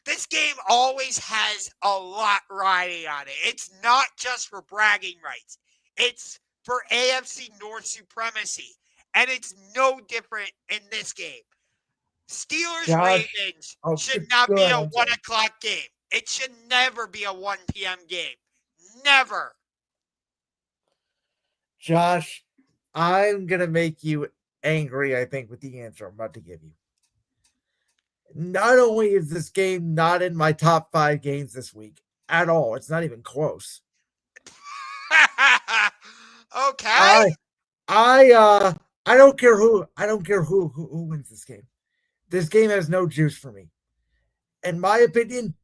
This game always has a lot riding on it. It's not just for bragging rights. It's for AFC North supremacy. And it's no different in this game. Steelers-Ravens should not be a 1 o'clock game. It should never be a 1 p.m. game. Never. Josh, I'm going to make you angry, I think, with the answer I'm about to give you. Not only is this game not in my top 5 games this week at all, it's not even close. Okay. I don't care who wins this game. This game has no juice for me. In my opinion,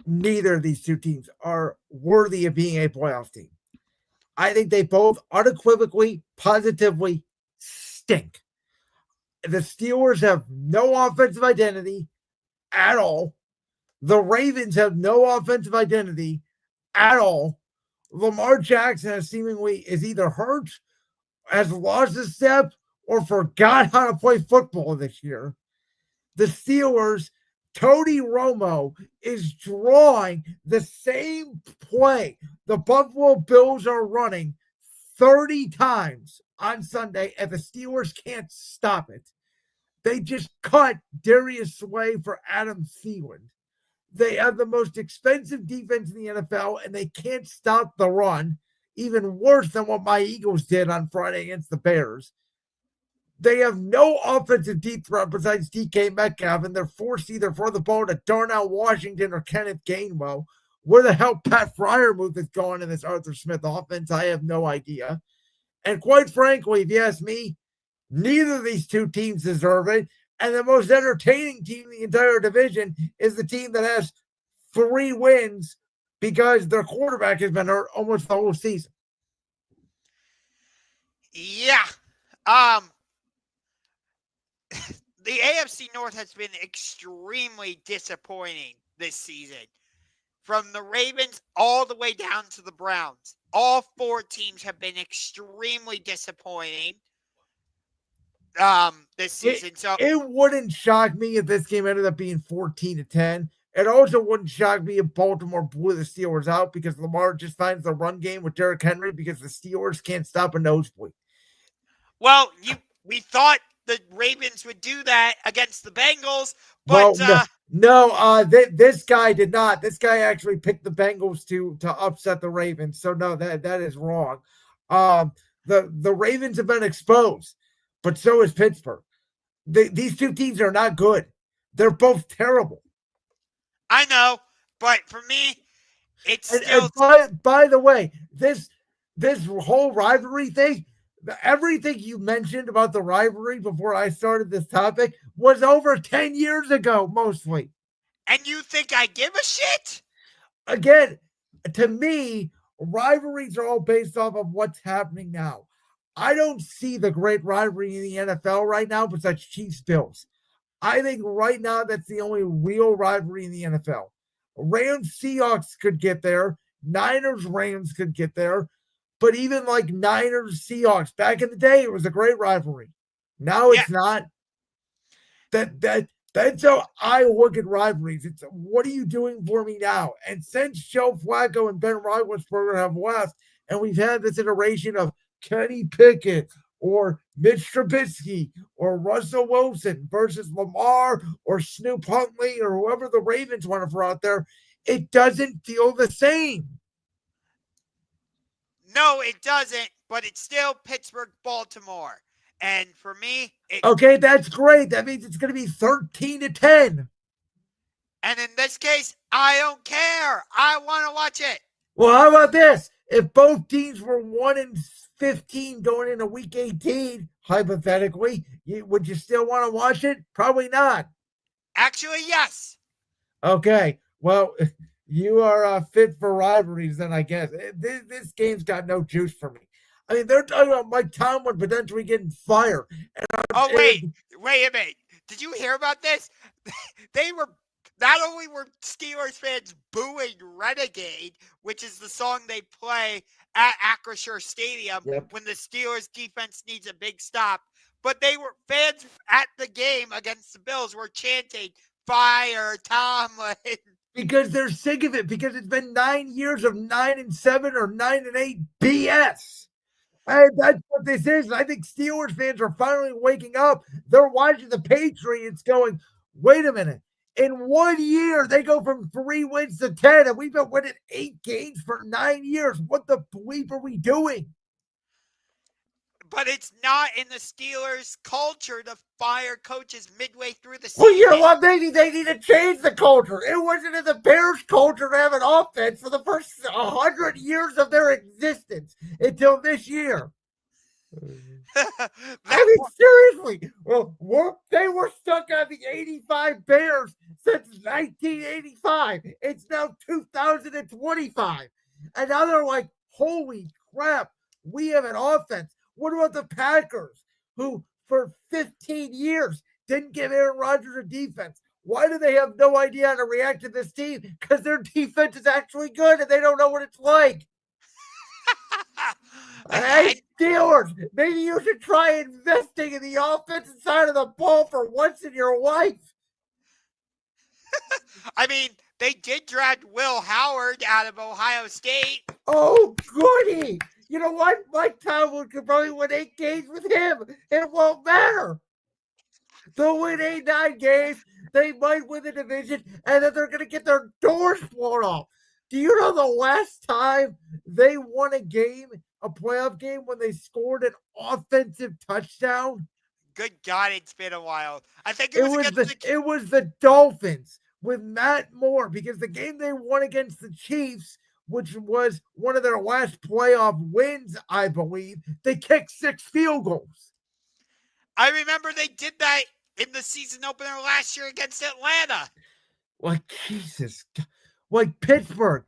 neither of these two teams are worthy of being a playoff team. I think they both unequivocally, positively stink. The Steelers have no offensive identity at all. The Ravens have no offensive identity at all. Lamar Jackson is either hurt, has lost his step, or forgot how to play football this year. The Steelers, Tony Romo is drawing the same play the Buffalo Bills are running 30 times on Sunday, and the Steelers can't stop it. They just cut Darius Slay for Adam Thielen. They have the most expensive defense in the NFL, and they can't stop the run, even worse than what my Eagles did on Friday against the Bears. They have no offensive deep threat besides DK Metcalf, and they're forced to either throw the ball to Darnell Washington or Kenneth Gainwell. Where the hell Pat Fryermuth is going in this Arthur Smith offense, I have no idea. And quite frankly, if you ask me, neither of these two teams deserve it. And the most entertaining team in the entire division is the team that has 3 wins because their quarterback has been hurt almost the whole season. Yeah. The AFC North has been extremely disappointing this season. From the Ravens all the way down to the Browns. All 4 teams have been extremely disappointing this season. It wouldn't shock me if this game ended up being 14-10. It also wouldn't shock me if Baltimore blew the Steelers out because Lamar just finds the run game with Derrick Henry because the Steelers can't stop a nosebleed. Well, we thought the Ravens would do that against the Bengals, but this guy did not. This guy actually picked the Bengals to upset the Ravens. So no, that is wrong. The Ravens have been exposed, but so is Pittsburgh. These two teams are not good. They're both terrible. I know, but for me, it's still. By the way, this whole rivalry thing, everything you mentioned about the rivalry before I started this topic was over 10 years ago, mostly. And you think I give a shit? Again, to me, rivalries are all based off of what's happening now. I don't see the great rivalry in the NFL right now besides Chiefs-Bills. I think right now that's the only real rivalry in the NFL. Rams-Seahawks could get there. Niners-Rams could get there. But even like Niners-Seahawks, back in the day, it was a great rivalry. Now it's not. That's how I look at rivalries. It's what are you doing for me now? And since Joe Flacco and Ben Roethlisberger have left, and we've had this iteration of Kenny Pickett or Mitch Trubisky or Russell Wilson versus Lamar or Snoop Huntley or whoever the Ravens want to throw out there, it doesn't feel the same. No, it doesn't, but it's still Pittsburgh-Baltimore. And for me, okay, that's great. That means it's going to be 13-10. And in this case, I don't care. I want to watch it. Well, how about this? If both teams were 1-15 going into week 18, hypothetically, would you still want to watch it? Probably not. Actually, yes. Okay. Well, you are fit for rivalries then, I guess. This game's got no juice for me. I mean, they're talking about Mike Tomlin potentially getting fired. Wait a minute. Did you hear about this? They were not only were Steelers fans booing Renegade, which is the song they play at Acrisure Stadium when the Steelers defense needs a big stop, but they were fans at the game against the Bills were chanting, "Fire Tomlin." Because they're sick of it, because it's been 9 years of 9-7 or 9-8 BS. That's what this is. I think Steelers fans are finally waking up. They're watching the Patriots going, wait a minute. In 1 year, they go from 3 wins to 10, and we've been winning 8 games for 9 years. What the bleep are we doing? But it's not in the Steelers' culture to fire coaches midway through the season. Well, you know what? Maybe they need to change the culture. It wasn't in the Bears' culture to have an offense for the first 100 years of their existence until this year. I mean, seriously. Well, they were stuck on the 85 Bears since 1985. It's now 2025. And now they're like, holy crap, we have an offense. What about the Packers, who for 15 years didn't give Aaron Rodgers a defense? Why do they have no idea how to react to this team? Because their defense is actually good and they don't know what it's like. Hey, Steelers, maybe you should try investing in the offensive side of the ball for once in your life. I mean, they did draft Will Howard out of Ohio State. Oh, goody. You know what? Mike Tomlin could probably win 8 games with him. It won't matter. They'll win 8-9 games. They might win the division, and then they're going to get their doors blown off. Do you know the last time they won a game, a playoff game, when they scored an offensive touchdown? Good God, it's been a while. I think It was the Dolphins with Matt Moore, because the game they won against the Chiefs, which was one of their last playoff wins, I believe, they kicked 6 field goals. I remember they did that in the season opener last year against Atlanta. Like, Jesus. Like Pittsburgh.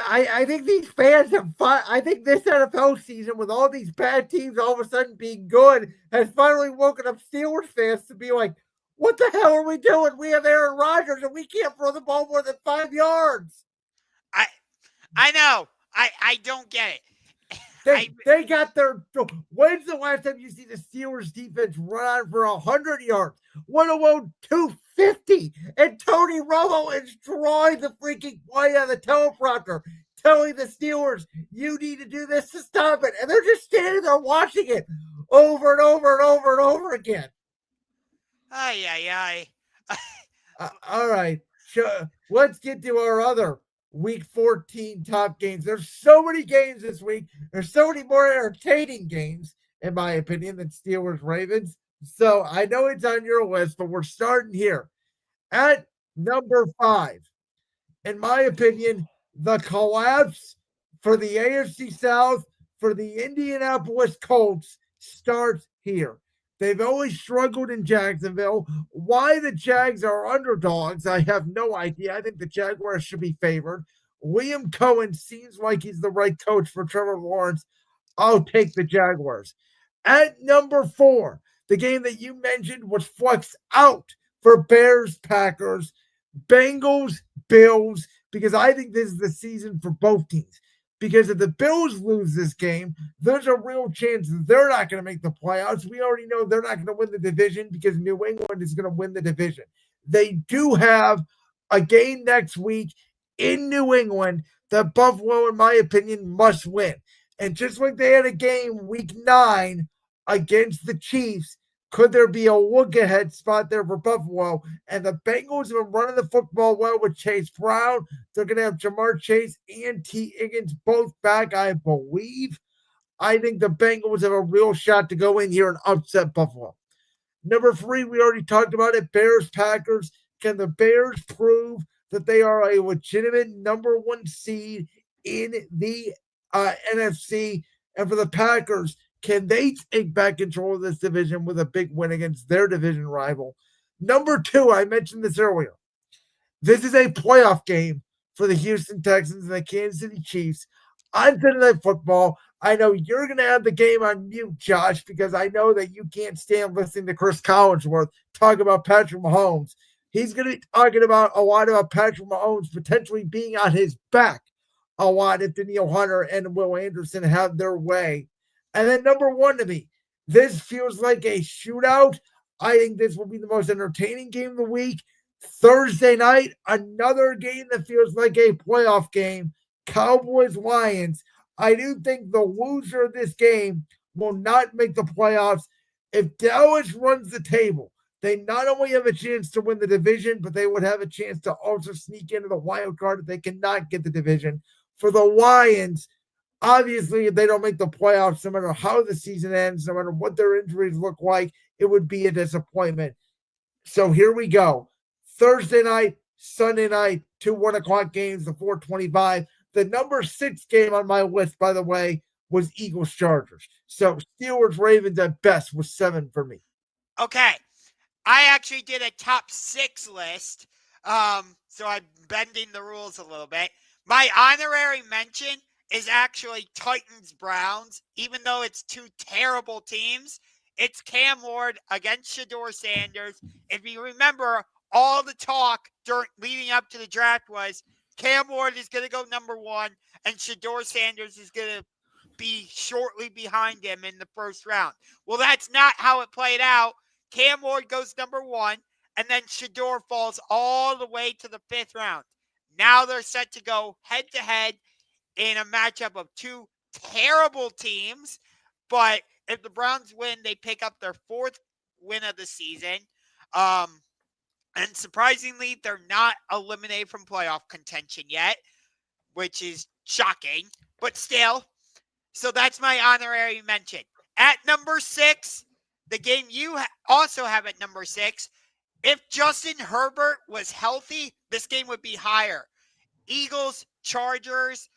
I think these fans have fun. I think this NFL season, with all these bad teams all of a sudden being good, has finally woken up Steelers fans to be like, what the hell are we doing? We have Aaron Rodgers and we can't throw the ball more than 5 yards. I know. I don't get it. They got their. When's the last time you see the Steelers defense run on for 100 yards? 101, 250, and Tony Romo is drawing the freaking play on the teleprompter, telling the Steelers, "You need to do this to stop it," and they're just standing there watching it over and over and over and over again. Ay. All right, let's get to our other Week 14 top games. There's so many games this week. There's so many more entertaining games, in my opinion, than Steelers-Ravens. So I know it's on your list, but we're starting here. At number 5, in my opinion, the collapse for the AFC South for the Indianapolis Colts starts here. They've always struggled in Jacksonville. Why the Jags are underdogs, I have no idea. I think the Jaguars should be favored. Liam Cohen seems like he's the right coach for Trevor Lawrence. I'll take the Jaguars. At number 4, the game that you mentioned was flexed out for Bears, Packers, Bengals, Bills, because I think this is the season for both teams. Because if the Bills lose this game, there's a real chance that they're not going to make the playoffs. We already know they're not going to win the division because New England is going to win the division. They do have a game next week in New England that Buffalo, in my opinion, must win. And just like they had a game week 9 against the Chiefs, could there be a look-ahead spot there for Buffalo? And the Bengals have been running the football well with Chase Brown. They're going to have Jamar Chase and T. Higgins both back, I believe. I think the Bengals have a real shot to go in here and upset Buffalo. Number 3, we already talked about it, Bears, Packers. Can the Bears prove that they are a legitimate number 1 seed in the NFC? And for the Packers, can they take back control of this division with a big win against their division rival? Number 2, I mentioned this earlier. This is a playoff game for the Houston Texans and the Kansas City Chiefs on Sunday Night Football. I know you're going to have the game on mute, Josh, because I know that you can't stand listening to Chris Collinsworth talk about Patrick Mahomes. He's going to be talking about a lot about Patrick Mahomes potentially being on his back a lot if Danielle Hunter and Will Anderson have their way. And then number 1 to me, this feels like a shootout. I think this will be the most entertaining game of the week. Thursday night, another game that feels like a playoff game, Cowboys-Lions. I do think the loser of this game will not make the playoffs. If Dallas runs the table, they not only have a chance to win the division, but they would have a chance to also sneak into the wild card if they cannot get the division. For the Lions, obviously, if they don't make the playoffs, no matter how the season ends, no matter what their injuries look like, it would be a disappointment. So here we go. Thursday night, Sunday night, 2 1 o'clock games, the 4:25. The number 6 game on my list, by the way, was Eagles-Chargers. So Steelers-Ravens at best was 7 for me. Okay. I actually did a top 6 list. So I'm bending the rules a little bit. My honorary mention is actually Titans-Browns, even though it's 2 terrible teams. It's Cam Ward against Shedeur Sanders. If you remember, all the talk leading up to the draft was Cam Ward is going to go number 1, and Shedeur Sanders is going to be shortly behind him in the first round. Well, that's not how it played out. Cam Ward goes number 1, and then Shedeur falls all the way to the 5th round. Now they're set to go head-to-head in a matchup of 2 terrible teams. But if the Browns win, they pick up their 4th win of the season. And surprisingly, they're not eliminated from playoff contention yet, which is shocking. But still, so that's my honorary mention. At number 6, the game you also have at number 6, if Justin Herbert was healthy, this game would be higher. Eagles, Chargers.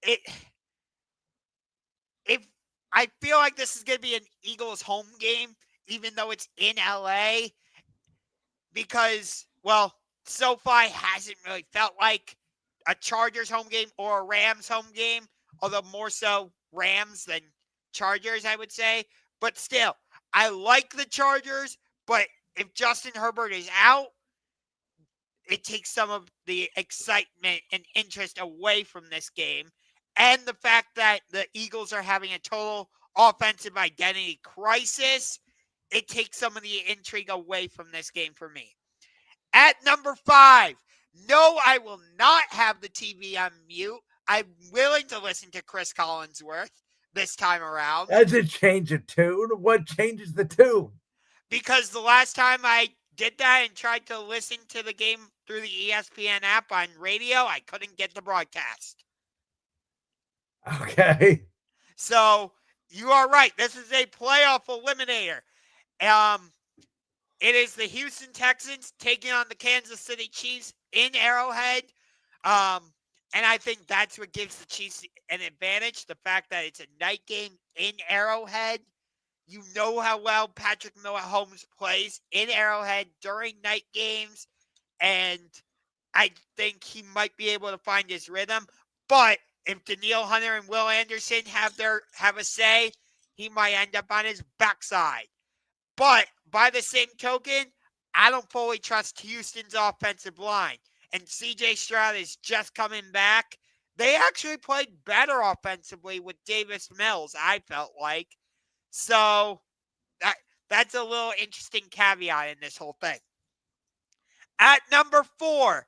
If I feel like this is going to be an Eagles home game, even though it's in LA, because, well, SoFi hasn't really felt like a Chargers home game or a Rams home game, although more so Rams than Chargers, I would say. But still, I like the Chargers, but if Justin Herbert is out, it takes some of the excitement and interest away from this game. And the fact that the Eagles are having a total offensive identity crisis, it takes some of the intrigue away from this game for me. At number 5, no, I will not have the TV on mute. I'm willing to listen to Chris Collinsworth this time around. Does it change a tune? What changes the tune? Because the last time I did that and tried to listen to the game through the ESPN app on radio, I couldn't get the broadcast. Okay. So you are right. This is a playoff eliminator. It is the Houston Texans taking on the Kansas City Chiefs in Arrowhead. And I think that's what gives the Chiefs an advantage. The fact that it's a night game in Arrowhead. You know how well Patrick Mahomes plays in Arrowhead during night games. And I think he might be able to find his rhythm. But if Danielle Hunter and Will Anderson have a say, he might end up on his backside. But by the same token, I don't fully trust Houston's offensive line. And C.J. Stroud is just coming back. They actually played better offensively with Davis Mills, I felt like. So that's a little interesting caveat in this whole thing. At number 4,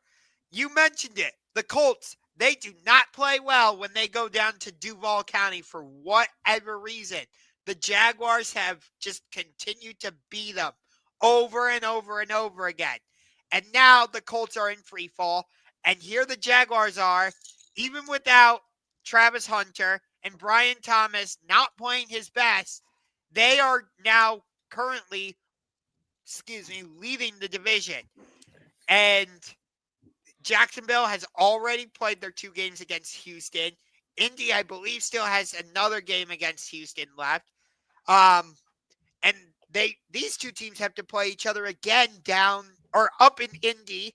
you mentioned it. The Colts, they do not play well when they go down to Duval County for whatever reason. The Jaguars have just continued to beat them over and over and over again. And now the Colts are in free fall. And here the Jaguars are, even without Travis Hunter and Brian Thomas not playing his best, they are now currently, leading the division. And Jacksonville has already played their 2 games against Houston. Indy, I believe, still has another game against Houston left. And these 2 teams have to play each other again down or up in Indy.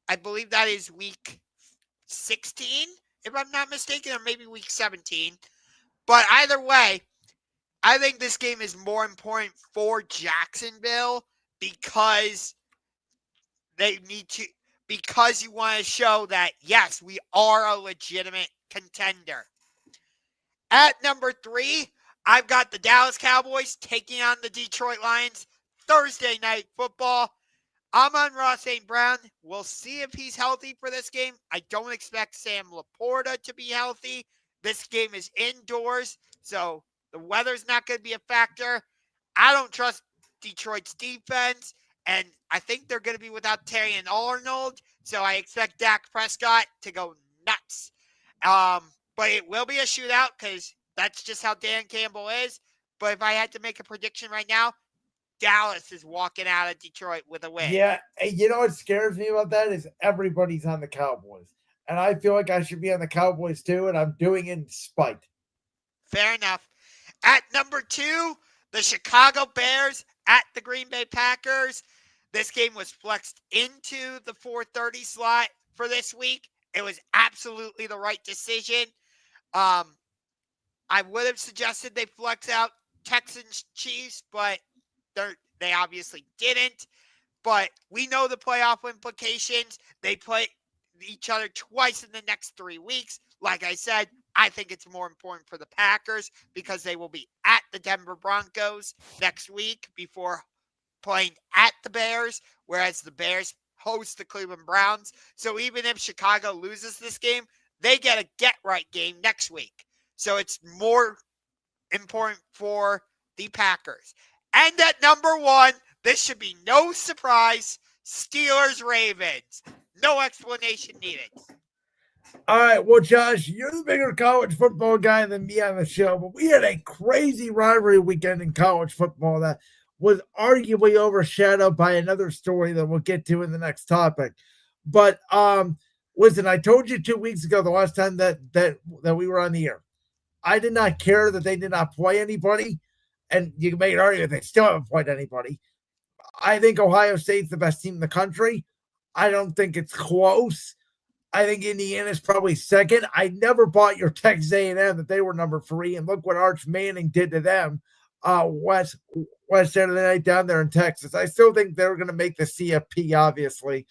I believe that is week 16, if I'm not mistaken, or maybe week 17. But either way, I think this game is more important for Jacksonville because because you want to show that, yes, we are a legitimate contender. At number 3, I've got the Dallas Cowboys taking on the Detroit Lions Thursday night football. Amon-Ra St. Brown, we'll see if he's healthy for this game. I don't expect Sam Laporta to be healthy. This game is indoors, so the weather's not going to be a factor. I don't trust Detroit's defense, and I think they're going to be without Terry and Arnold, so I expect Dak Prescott to go nuts. But it will be a shootout because that's just how Dan Campbell is. But if I had to make a prediction right now, Dallas is walking out of Detroit with a win. Yeah, you know what scares me about that is everybody's on the Cowboys. And I feel like I should be on the Cowboys too, and I'm doing it in spite. Fair enough. At number 2, the Chicago Bears at the Green Bay Packers. This game was flexed into the 4:30 slot for this week. It was absolutely the right decision. I would have suggested they flex out Texans Chiefs, but they obviously didn't. But we know the playoff implications. They play each other twice in the next 3 weeks. Like I said, I think it's more important for the Packers because they will be at the Denver Broncos next week before playing at the Bears, whereas the Bears host the Cleveland Browns. So even if Chicago loses this game, they get a get-right game next week. So it's more important for the Packers. And at number 1, this should be no surprise, Steelers-Ravens. No explanation needed. All right, well, Josh, you're the bigger college football guy than me on the show, but we had a crazy rivalry weekend in college football that was arguably overshadowed by another story that we'll get to in the next topic. But listen, I told you 2 weeks ago, the last time that we were on the air, I did not care that they did not play anybody, and you can make an argument they still haven't played anybody. I think Ohio State's the best team in the country. I don't think it's close. I think Indiana's probably second. I never bought your Texas A&M that they were number 3, and look what Arch Manning did to them West Saturday night down there in Texas. I still think they're going to make the CFP, obviously.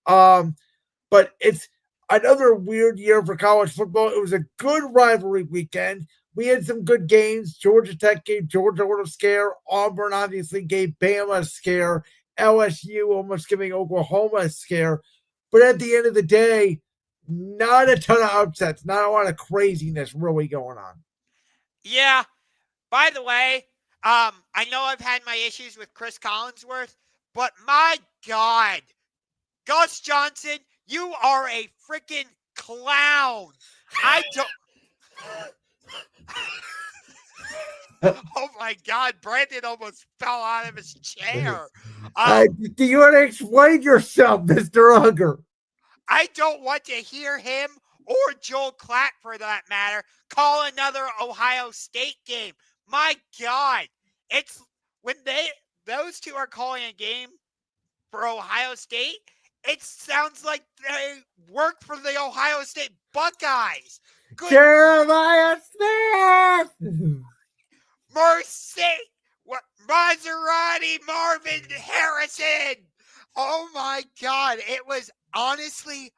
But it's another weird year for college football. It was a good rivalry weekend. We had some good games. Georgia Tech gave Georgia a little scare. Auburn obviously gave Bama a scare. LSU almost giving Oklahoma a scare. But at the end of the day, not a ton of upsets, not a lot of craziness really going on. Yeah. By the way, I know I've had my issues with Chris Collinsworth, but my God, Gus Johnson, you are a freaking clown. I don't. Oh my God, Brandon almost fell out of his chair. Do you want to explain yourself, Mr. Ungar? I don't want to hear him or Joel Klatt, for that matter, call another Ohio State game. My God, it's when those two are calling a game for Ohio State, it sounds like they work for the Ohio State Buckeyes. Good Jeremiah Smith! Mercy! What Maserati Marvin Harrison! Oh my God, it was honestly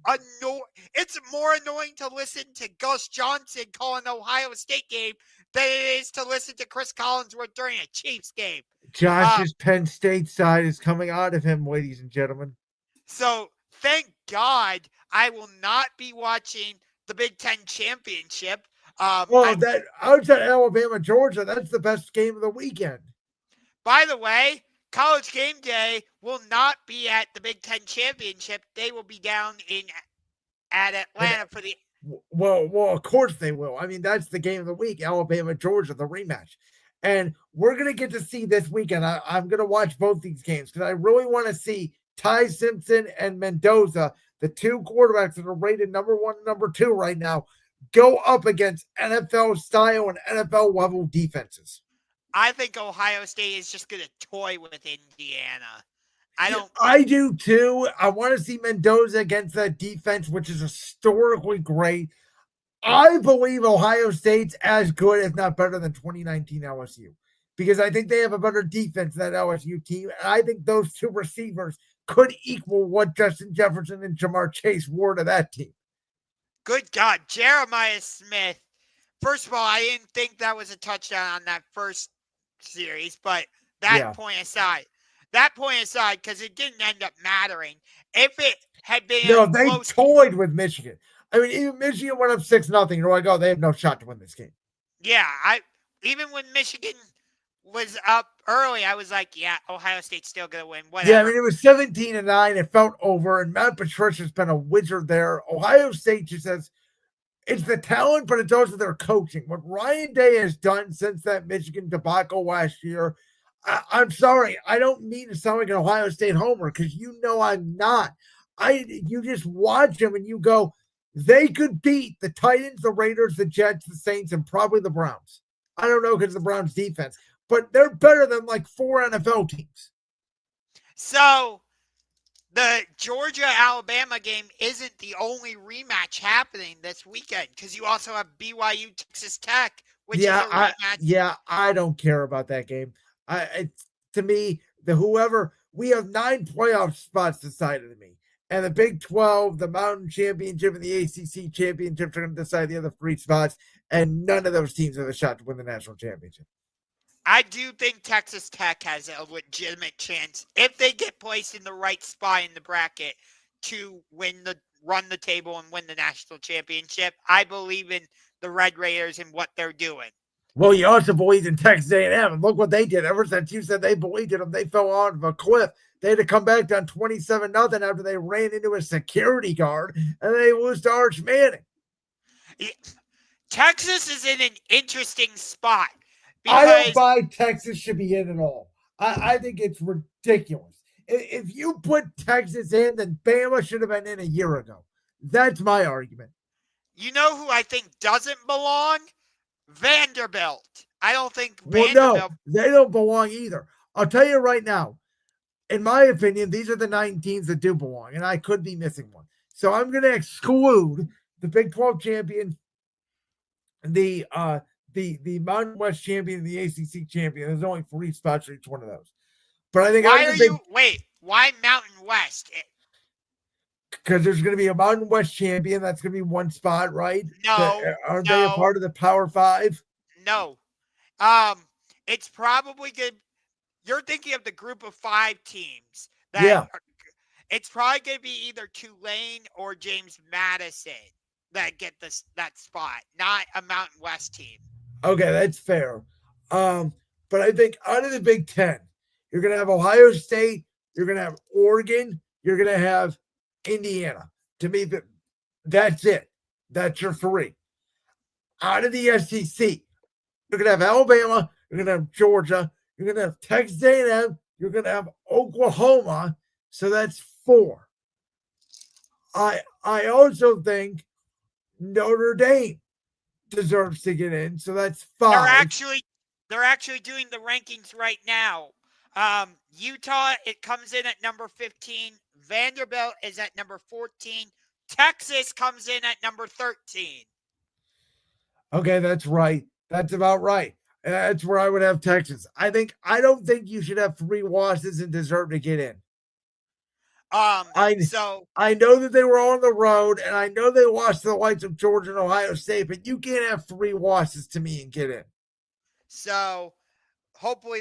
annoying. It's more annoying to listen to Gus Johnson call an Ohio State game than it is to listen to Chris Collinsworth during a Chiefs game. Josh's Penn State side is coming out of him, ladies and gentlemen. So thank God I will not be watching the Big Ten Championship. That outside Alabama, Georgia, that's the best game of the weekend. By the way, College Game Day will not be at the Big Ten Championship. They will be down at Atlanta for the. Well, of course they will. I mean, that's the game of the week, Alabama, Georgia, the rematch. And we're going to get to see this weekend. I'm going to watch both these games because I really want to see Ty Simpson and Mendoza, the two quarterbacks that are rated number 1 and number 2 right now, go up against NFL style and NFL level defenses. I think Ohio State is just going to toy with Indiana. I do too. I want to see Mendoza against that defense, which is historically great. I believe Ohio State's as good, if not better, than 2019 LSU because I think they have a better defense than that LSU team. And I think those two receivers could equal what Justin Jefferson and Jamar Chase were to that team. Good God, Jeremiah Smith. First of all, I didn't think that was a touchdown on that first series, but point aside, because it didn't end up mattering. If it had been they toyed with Michigan. I mean, even Michigan went up 6-0. You're like, oh, they have no shot to win this game. Yeah, even when Michigan was up early, I was like, yeah, Ohio State's still going to win. Whatever. Yeah, I mean, it was 17-9. It felt over, and Matt Patricia's been a wizard there. Ohio State just says it's the talent, but it's also their coaching. What Ryan Day has done since that Michigan debacle last year, I'm sorry, I don't mean to sound like an Ohio State homer because you know I'm not. You just watch them and you go, they could beat the Titans, the Raiders, the Jets, the Saints, and probably the Browns. I don't know because of the Browns defense, but they're better than like 4 NFL teams. So the Georgia-Alabama game isn't the only rematch happening this weekend because you also have BYU Texas Tech, which is a rematch. I don't care about that game. To me, we have 9 playoff spots decided to me. And the Big 12, the Mountain Championship, and the ACC Championships are going to decide the other 3 spots, and none of those teams have a shot to win the national championship. I do think Texas Tech has a legitimate chance, if they get placed in the right spot in the bracket, to run the table and win the national championship. I believe in the Red Raiders and what they're doing. Well, you also believed in Texas A&M, and look what they did. Ever since you said they believed in them, they fell off a cliff. They had to come back down 27-0 after they ran into a security guard, and they lose to Arch Manning. Texas is in an interesting spot. I don't buy Texas should be in at all. I think it's ridiculous. If you put Texas in, then Bama should have been in a year ago. That's my argument. You know who I think doesn't belong? Vanderbilt. I don't think Well, no, Vanderbilt. they don't belong either. I'll tell you right now, in my opinion, these are the 9 teams that do belong, and I could be missing one. So I'm going to exclude the Big 12 champion, the Mountain West champion, and the ACC champion. There's only 3 spots for each one of those. But I think Why Mountain West? Because there's going to be a Mountain West champion. That's going to be 1 spot, right? Aren't they a part of the Power 5? No. It's probably good. You're thinking of the group of 5 teams. It's probably going to be either Tulane or James Madison that get that spot, not a Mountain West team. Okay, that's fair. But I think out of the Big 10, you're going to have Ohio State, you're going to have Oregon, you're going to have Indiana. To me, that's it. That's your 3. Out of the SEC, you're going to have Alabama, you're going to have Georgia, you're going to have Texas A&M, you're going to have Oklahoma. So that's 4. I also think Notre Dame deserves to get in. So that's 5. They're actually doing the rankings right now. Utah, it comes in at number 15. Vanderbilt is at number 14. Texas comes in at number 13. Okay, that's right. That's about right. That's where I would have Texas. I don't think you should have 3 losses and deserve to get in. I know that they were on the road, and I know they lost to the likes of Georgia and Ohio State, but you can't have 3 losses to me and get in. So hopefully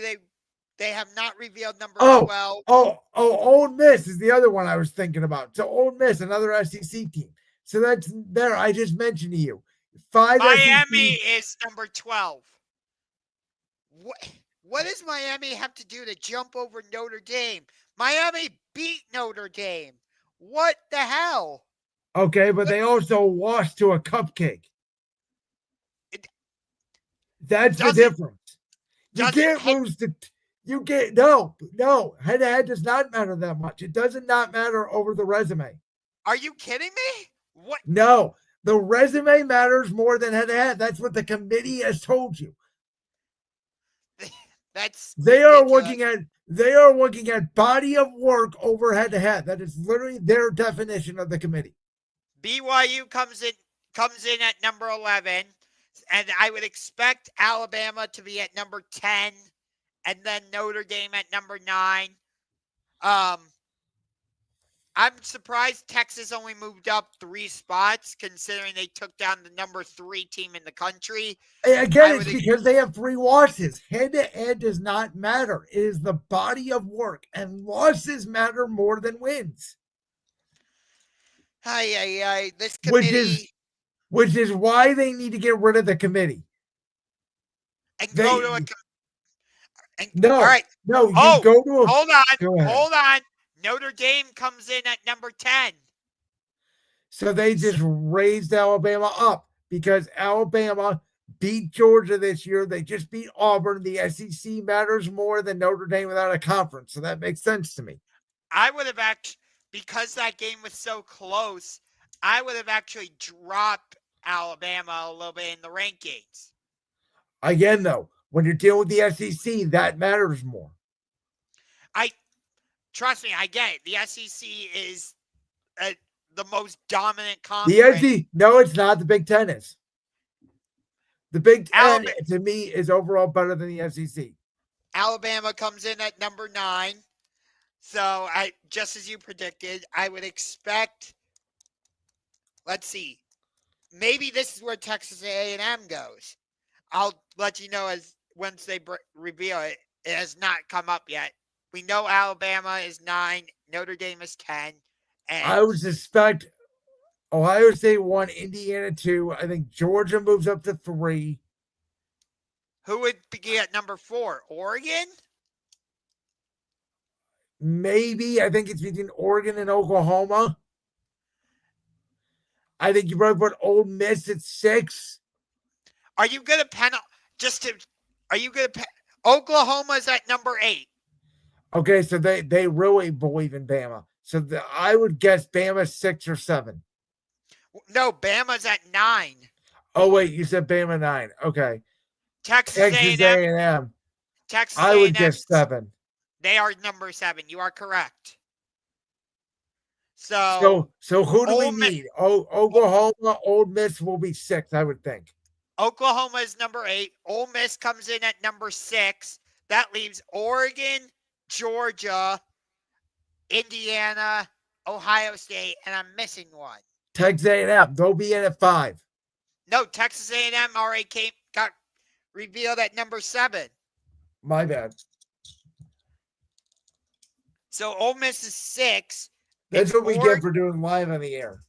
they have not revealed number 12. Ole Miss is the other one I was thinking about. So Ole Miss, another SEC team. So that's there. I just mentioned to you. 5 Miami SEC. is number 12. What does Miami have to do to jump over Notre Dame? Miami beat Notre Dame. What the hell? Okay, but they also lost to a cupcake. That's the difference. You can't lose to. You get no. Head-to-head does not matter that much. It doesn't not matter over the resume. Are you kidding me? What? No, the resume matters more than head-to-head. That's what the committee has told you. They are looking at body of work over head-to-head. That is literally their definition of the committee. BYU comes in at number 11, and I would expect Alabama to be at number 10, and then Notre Dame at number 9. I'm surprised Texas only moved up 3 spots, considering they took down the number 3 team in the country. Again, it's because they have 3 losses. Head-to-head does not matter. It is the body of work, and losses matter more than wins. This committee, which is why they need to get rid of the committee. And go to a. No, all right. No, you go to a. Hold on. Notre Dame comes in at number 10. So they just raised Alabama up because Alabama beat Georgia this year. They just beat Auburn. The SEC matters more than Notre Dame without a conference. So that makes sense to me. I would have actually, because that game was so close, I would have actually dropped Alabama a little bit in the rankings. Again, though, when you're dealing with the SEC, that matters more. Trust me, I get it. The SEC is the most dominant conference. No, it's not. The Big Ten is. The Big Ten, to me, is overall better than the SEC. Alabama comes in at number 9. So, just as you predicted, I would expect, let's see, maybe this is where Texas A&M goes. I'll let you know once they reveal it. It has not come up yet. We know Alabama is 9, Notre Dame is 10. And I would suspect Ohio State 1, Indiana 2. I think Georgia moves up to 3. Who would be at number 4? Oregon? Maybe. I think it's between Oregon and Oklahoma. I think you probably put Ole Miss at 6. Are you going to Oklahoma's at number 8. Okay, so they really believe in Bama. So I would guess Bama 6 or 7. No, Bama's at 9. Oh wait, you said Bama 9. Okay, Texas Texas A&M. A&M. Texas I would A&M. guess 7. They are number 7. You are correct. So Who do we Ole Miss, need? Oklahoma, Ole Miss will be 6, I would think. Oklahoma is number 8. Ole Miss comes in at number 6. That leaves Oregon, Georgia, Indiana, Ohio State, and I'm missing one. Texas A&M, they'll be in at 5. No, Texas A&M already got revealed at number 7. My bad. So Ole Miss is 6. That's It's what we Oregon. get for doing live on the air.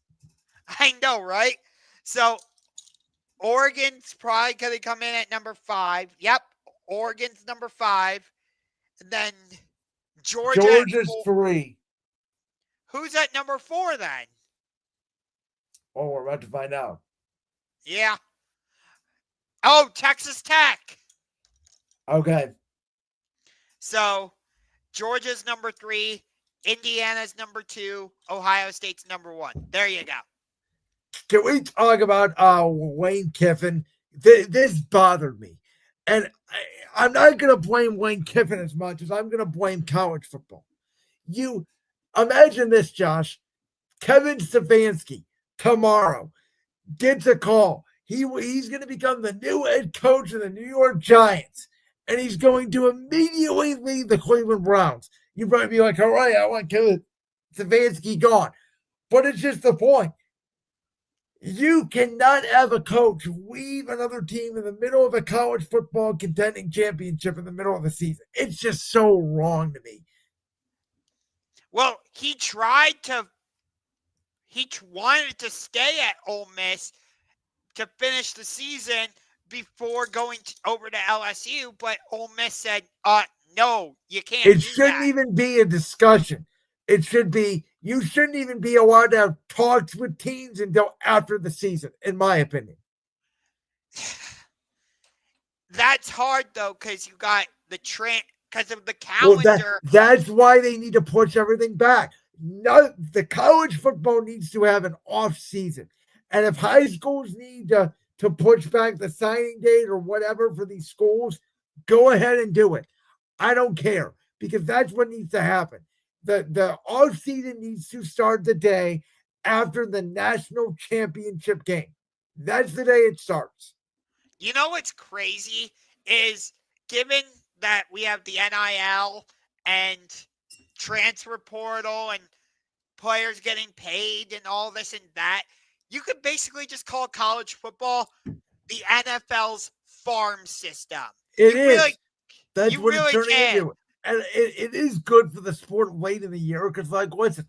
I know, right? So Oregon's probably going to come in at number 5. Yep, Oregon's number 5. And then Georgia's 3. Who's at number 4 then? Oh, we're about to find out. Yeah. Oh, Texas Tech. Okay. So Georgia's number 3. Indiana's number 2. Ohio State's number 1. There you go. Can we talk about Wayne Kiffin? This bothered me. And I'm not going to blame Wayne Kiffin as much as I'm going to blame college football. You imagine this, Josh. Kevin Stefanski tomorrow gets a call. He's going to become the new head coach of the New York Giants, and he's going to immediately leave the Cleveland Browns. You might be like, all right, I want Kevin Stefanski gone. But it's just the point. You cannot have a coach leave another team in the middle of a college football contending championship in the middle of the season. It's just so wrong to me. Well, he wanted to stay at Ole Miss to finish the season before going over to LSU, but Ole Miss said, no, you can't It do shouldn't that. even be a discussion. It should be, you shouldn't even be allowed to have talks with teams until after the season, in my opinion. That's hard, though, because you got because of the calendar. Well, that's why they need to push everything back. No, the college football needs to have an off season. And if high schools need to push back the signing date or whatever for these schools, go ahead and do it. I don't care, because that's what needs to happen. The off season needs to start the day after the national championship game. That's the day it starts. You know what's crazy is, given that we have the NIL and transfer portal and players getting paid and all this and that, you could basically just call college football the NFL's farm system. It is. That's what it's turning into. And it is good for the sport late in the year because, like, listen,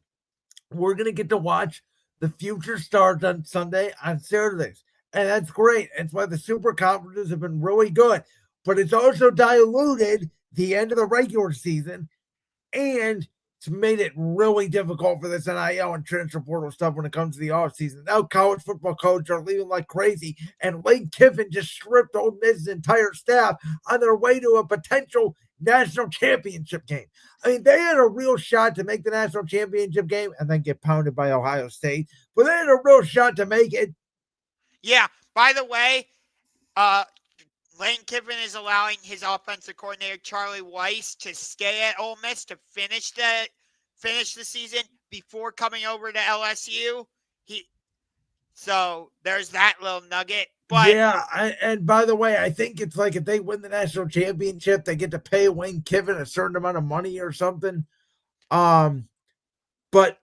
we're going to get to watch the future stars on Sunday, on Saturdays. And that's great. That's why the super conferences have been really good. But it's also diluted the end of the regular season, and it's made it really difficult for this NIL and transfer portal stuff when it comes to the offseason. Now college football coaches are leaving like crazy, and Lane Kiffin just stripped Ole Miss's entire staff on their way to a potential national championship game. I mean, they had a real shot to make the national championship game and then get pounded by Ohio State, but they had a real shot to make it. Yeah, by the way, Lane Kiffin is allowing his offensive coordinator, Charlie Weiss, to stay at Ole Miss to finish the season before coming over to LSU. So there's that little nugget. But yeah, and by the way, I think it's like if they win the national championship, they get to pay Wayne Kiffin a certain amount of money or something. But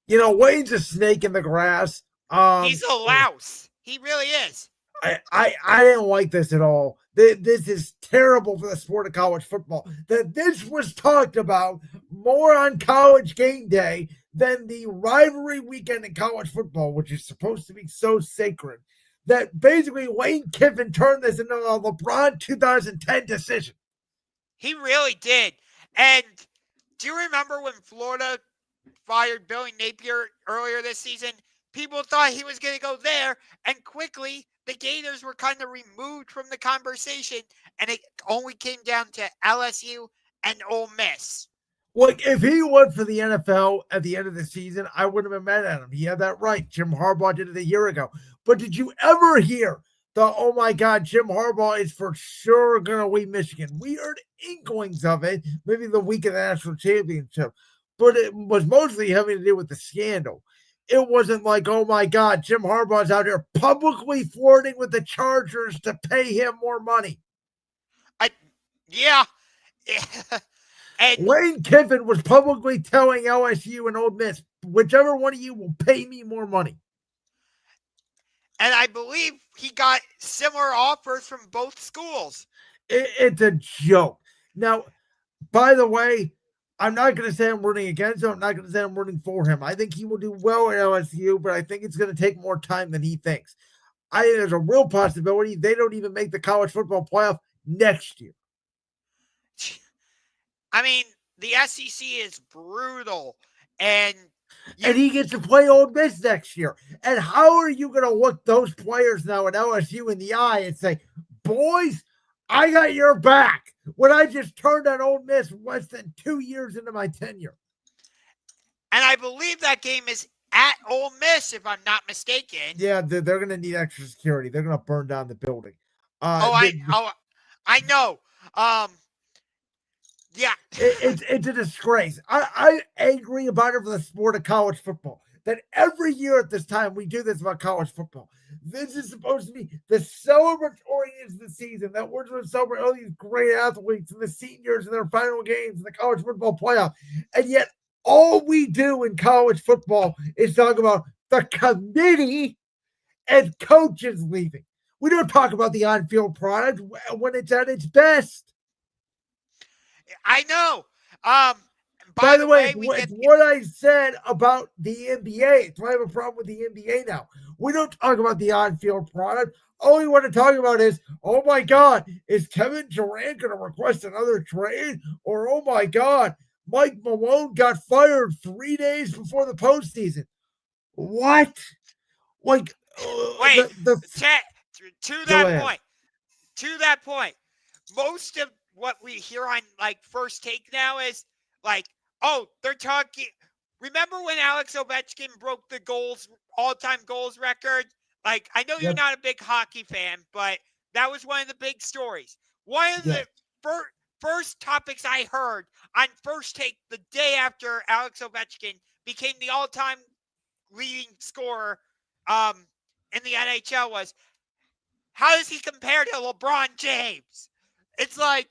Wayne's a snake in the grass. He's a louse. He really is. I didn't like this at all. This is terrible for the sport of college football. That this was talked about more on College Game Day than the rivalry weekend in college football, which is supposed to be so sacred. That basically Lane Kiffin turned this into a LeBron 2010 decision. He really did. And do you remember when Florida fired Billy Napier earlier this season? People thought he was going to go there, and quickly the Gators were kind of removed from the conversation, and it only came down to LSU and Ole Miss. Like, if he went for the NFL at the end of the season, I wouldn't have been mad at him. He had that right. Jim Harbaugh did it a year ago. But did you ever hear oh my God, Jim Harbaugh is for sure going to win Michigan? We heard inklings of it, maybe the week of the national championship, but it was mostly having to do with the scandal. It wasn't like, oh my God, Jim Harbaugh's out here publicly flirting with the Chargers to pay him more money. Yeah. And Lane Kiffin was publicly telling LSU and Ole Miss, whichever one of you will pay me more money. And I believe he got similar offers from both schools. It's a joke. Now, by the way, I'm not going to say I'm rooting against him. I'm not going to say I'm rooting for him. I think he will do well at LSU, but I think it's going to take more time than he thinks. I think there's a real possibility they don't even make the college football playoff next year. I mean, the SEC is brutal, and he gets to play Ole Miss next year. And how are you going to look those players now at LSU in the eye and say, boys, I got your back, when I just turned on Ole Miss less than 2 years into my tenure? And I believe that game is at Ole Miss, if I'm not mistaken. Yeah, they're going to need extra security. They're going to burn down the building. I know. Yeah. It's a disgrace. I'm angry about it for the sport of college football. That every year at this time we do this about college football. This is supposed to be the celebratory end of the season, that we're going to celebrate all these great athletes and the seniors in their final games in the college football playoff. And yet all we do in college football is talk about the committee and coaches leaving. We don't talk about the on-field product when it's at its best. I know. By the way, what I said about the NBA. So I have a problem with the NBA now. We don't talk about the on-field product. All we want to talk about is, oh my God, is Kevin Durant going to request another trade? Or, oh my God, Mike Malone got fired 3 days before the postseason. What? Like, wait, to that point, most of what we hear on like First Take now is like, oh, they're talking. Remember when Alex Ovechkin broke the all-time goals record? Like, I know you're not a big hockey fan, but that was one of the big stories. One of the first topics I heard on First Take the day after Alex Ovechkin became the all-time leading scorer in the NHL was, how does he compare to LeBron James? It's like,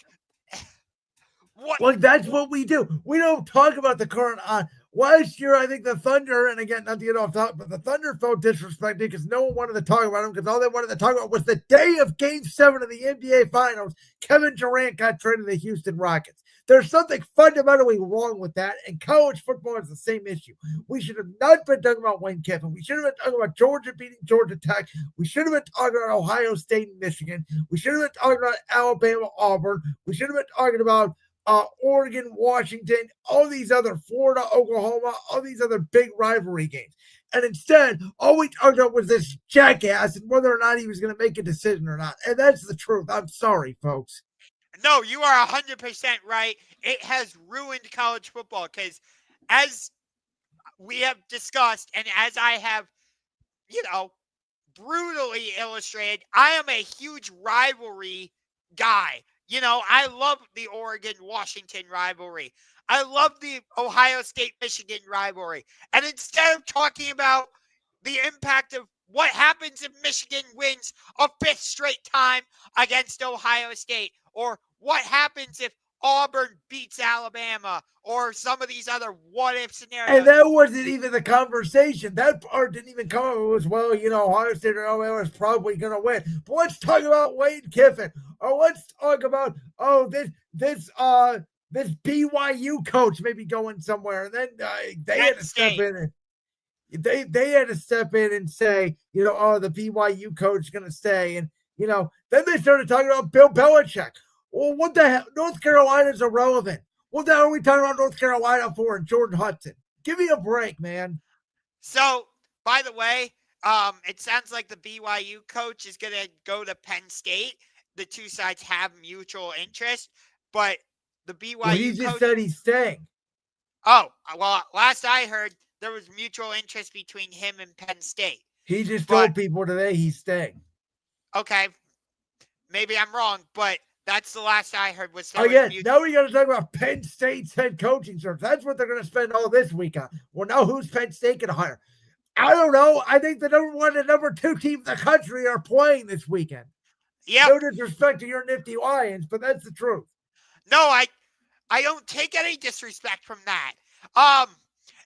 what? Like, that's what we do. We don't talk about the current on. Last year, I think the Thunder, and again, not to get off topic, but the Thunder felt disrespected because no one wanted to talk about them, because all they wanted to talk about was the day of Game 7 of the NBA Finals. Kevin Durant got traded to the Houston Rockets. There's something fundamentally wrong with that, and college football is the same issue. We should have not been talking about Lane Kiffin. We should have been talking about Georgia beating Georgia Tech. We should have been talking about Ohio State and Michigan. We should have been talking about Alabama, Auburn. We should have been talking about Oregon, Washington, all these other, Florida, Oklahoma, all these other big rivalry games. And instead, all we talked about was this jackass and whether or not he was going to make a decision or not. And that's the truth. I'm sorry, folks. No, you are 100% right. It has ruined college football because, as we have discussed and as I have, brutally illustrated, I am a huge rivalry guy. I love the Oregon-Washington rivalry. I love the Ohio State-Michigan rivalry. And instead of talking about the impact of what happens if Michigan wins a 5th straight time against Ohio State, or what happens if Auburn beats Alabama, or some of these other what-if scenarios. And that wasn't even the conversation. That part didn't even come up. It was, Ohio State or Alabama is probably going to win. But let's talk about Lane Kiffin. Or let's talk about, this BYU coach maybe going somewhere. And then they had to step in. They had to step in and say, the BYU coach is going to stay. And, then they started talking about Bill Belichick. Well, what the hell? North Carolina's irrelevant. What the hell are we talking about North Carolina for and Jordan Hudson? Give me a break, man. So, by the way, it sounds like the BYU coach is going to go to Penn State. The two sides have mutual interest, but the BYU he just said he's staying. Oh, well, last I heard, there was mutual interest between him and Penn State. He just But told people today he's staying. okay, maybe I'm wrong, but that's the last I heard was there was Again, mutual. now we got to talk about Penn State's head coaching search. That's what they're going to spend all this week on. Well, now who's Penn State going to hire? I don't know. I think the number 1 and number 2 team in the country are playing this weekend. Yep. No disrespect to your nifty Lions, but that's the truth. No, I don't take any disrespect from that.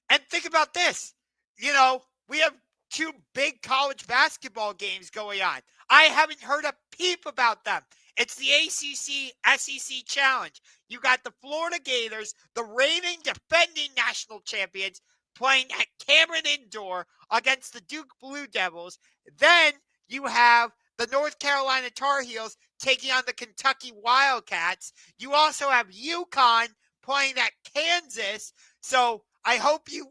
And think about this. You know, we have 2 big college basketball games going on. I haven't heard a peep about them. It's the ACC SEC Challenge. You got the Florida Gators, the reigning defending national champions, playing at Cameron Indoor against the Duke Blue Devils. Then you have the North Carolina Tar Heels taking on the Kentucky Wildcats. You also have UConn playing at Kansas. So I hope you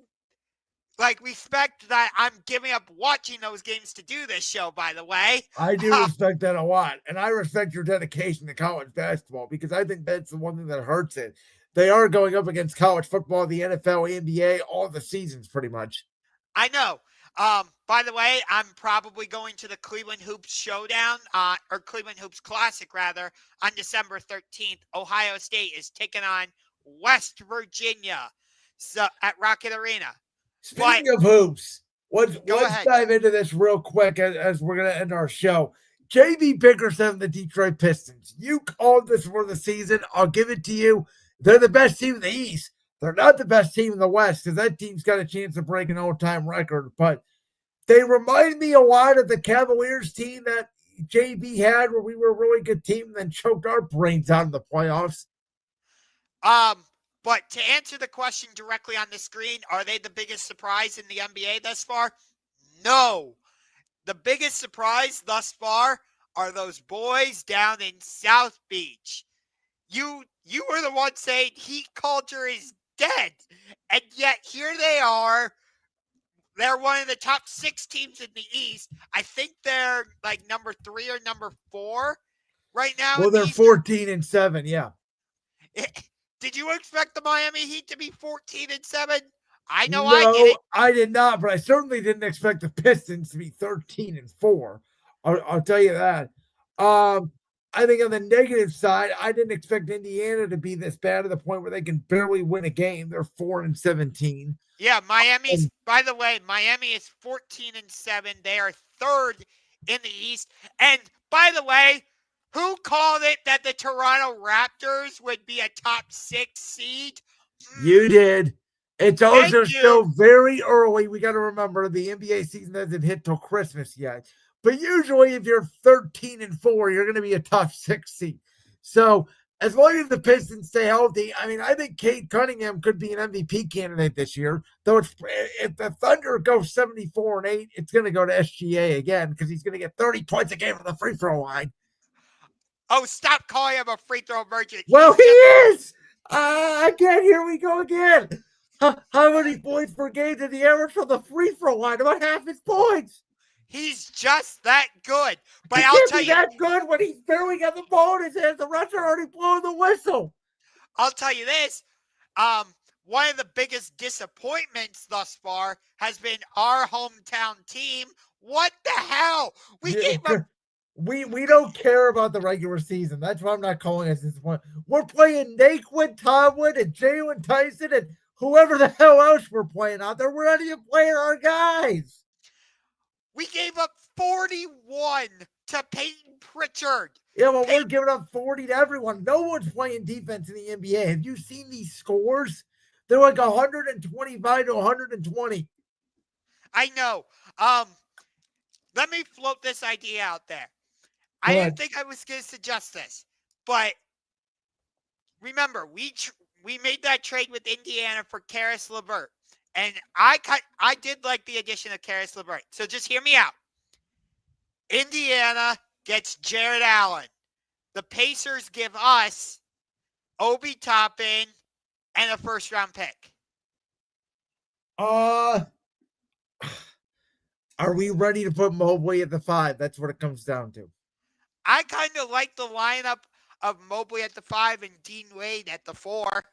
respect that I'm giving up watching those games to do this show, by the way. I do respect that a lot. And I respect your dedication to college basketball because I think that's the one thing that hurts it. They are going up against college football, the NFL, NBA, all the seasons pretty much. I know. By the way, I'm probably going to the Cleveland Hoops Showdown, or Cleveland Hoops Classic, rather, on December 13th. Ohio State is taking on West Virginia at Rocket Arena. Speaking of hoops, let's ahead. dive into this real quick as we're going to end our show. J.B. Bickerson and the Detroit Pistons. You called this for the season. I'll give it to you. They're the best team in the East. They're not the best team in the West because that team's got a chance of breaking an all-time record. But they remind me a lot of the Cavaliers team that JB had where we were a really good team and then choked our brains out in the playoffs. But to answer the question directly on the screen, are they the biggest surprise in the NBA thus far? No. The biggest surprise thus far are those boys down in South Beach. You were the one saying heat culture is dead. And yet here they are. They're one of the top 6 teams in the East. I think they're like number 3 or number 4 right now. Well, they're 14-7, yeah. Did you expect the Miami Heat to be 14-7? I know no, I didn't. I did not, but I certainly didn't expect the Pistons to be 13-4. I'll tell you that. I think on the negative side, I didn't expect Indiana to be this bad to the point where they can barely win a game. They're 4-17. Yeah, Miami's, by the way, Miami is 14-7. They are 3rd in the East. And by the way, who called it that the Toronto Raptors would be a top 6 seed? You did. It's also still very early. We got to remember the NBA season hasn't hit till Christmas yet. But usually if you're 13-4, you're going to be a top 6 seed. So as long as the Pistons stay healthy, I mean, I think Cade Cunningham could be an MVP candidate this year. Though if the Thunder go 74-8, it's going to go to SGA again because he's going to get 30 points a game from the free throw line. Oh, stop calling him a free throw merchant. Well, he is. Again, here we go again. How many points per game did he average from the free throw line? About half his points. He's just that good. But He I'll can't tell be you, that good when he's barely got the ball in his hands. The refs are already blowing the whistle. I'll tell you this. One of the biggest disappointments thus far has been our hometown team. What the hell? We don't care about the regular season. That's why I'm not calling us disappointed. We're playing Naquin Tomlin and Jalen Tyson and whoever the hell else we're playing out there. We're not even playing our guys. We gave up 41 to Peyton Pritchard. Yeah, well, we're giving up 40 to everyone. No one's playing defense in the NBA. Have you seen these scores? They're like 125 to 120. I know. Let me float this idea out there. I didn't think I was going to suggest this, but remember, we made that trade with Indiana for Karis LeVert, and I did like the addition of Karis LeVert. So just hear me out. Indiana gets Jared Allen. The Pacers give us Obi Toppin and a first-round pick. Are we ready to put Mobley at the 5? That's what it comes down to. I kind of like the lineup of Mobley at the 5 and Dean Wade at the 4.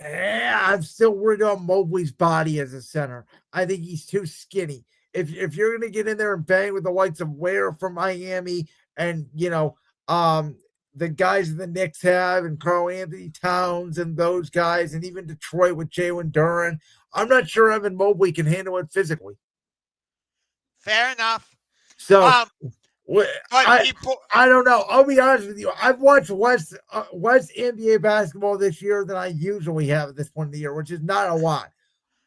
I'm still worried about Mobley's body as a center. I think he's too skinny. If you're gonna get in there and bang with the likes of Ware from Miami and the guys the Knicks have and Karl Anthony Towns and those guys and even Detroit with Jalen Duren, I'm not sure Evan Mobley can handle it physically. Fair enough. So But I don't know. I'll be honest with you. I've watched less NBA basketball this year than I usually have at this point in the year, which is not a lot.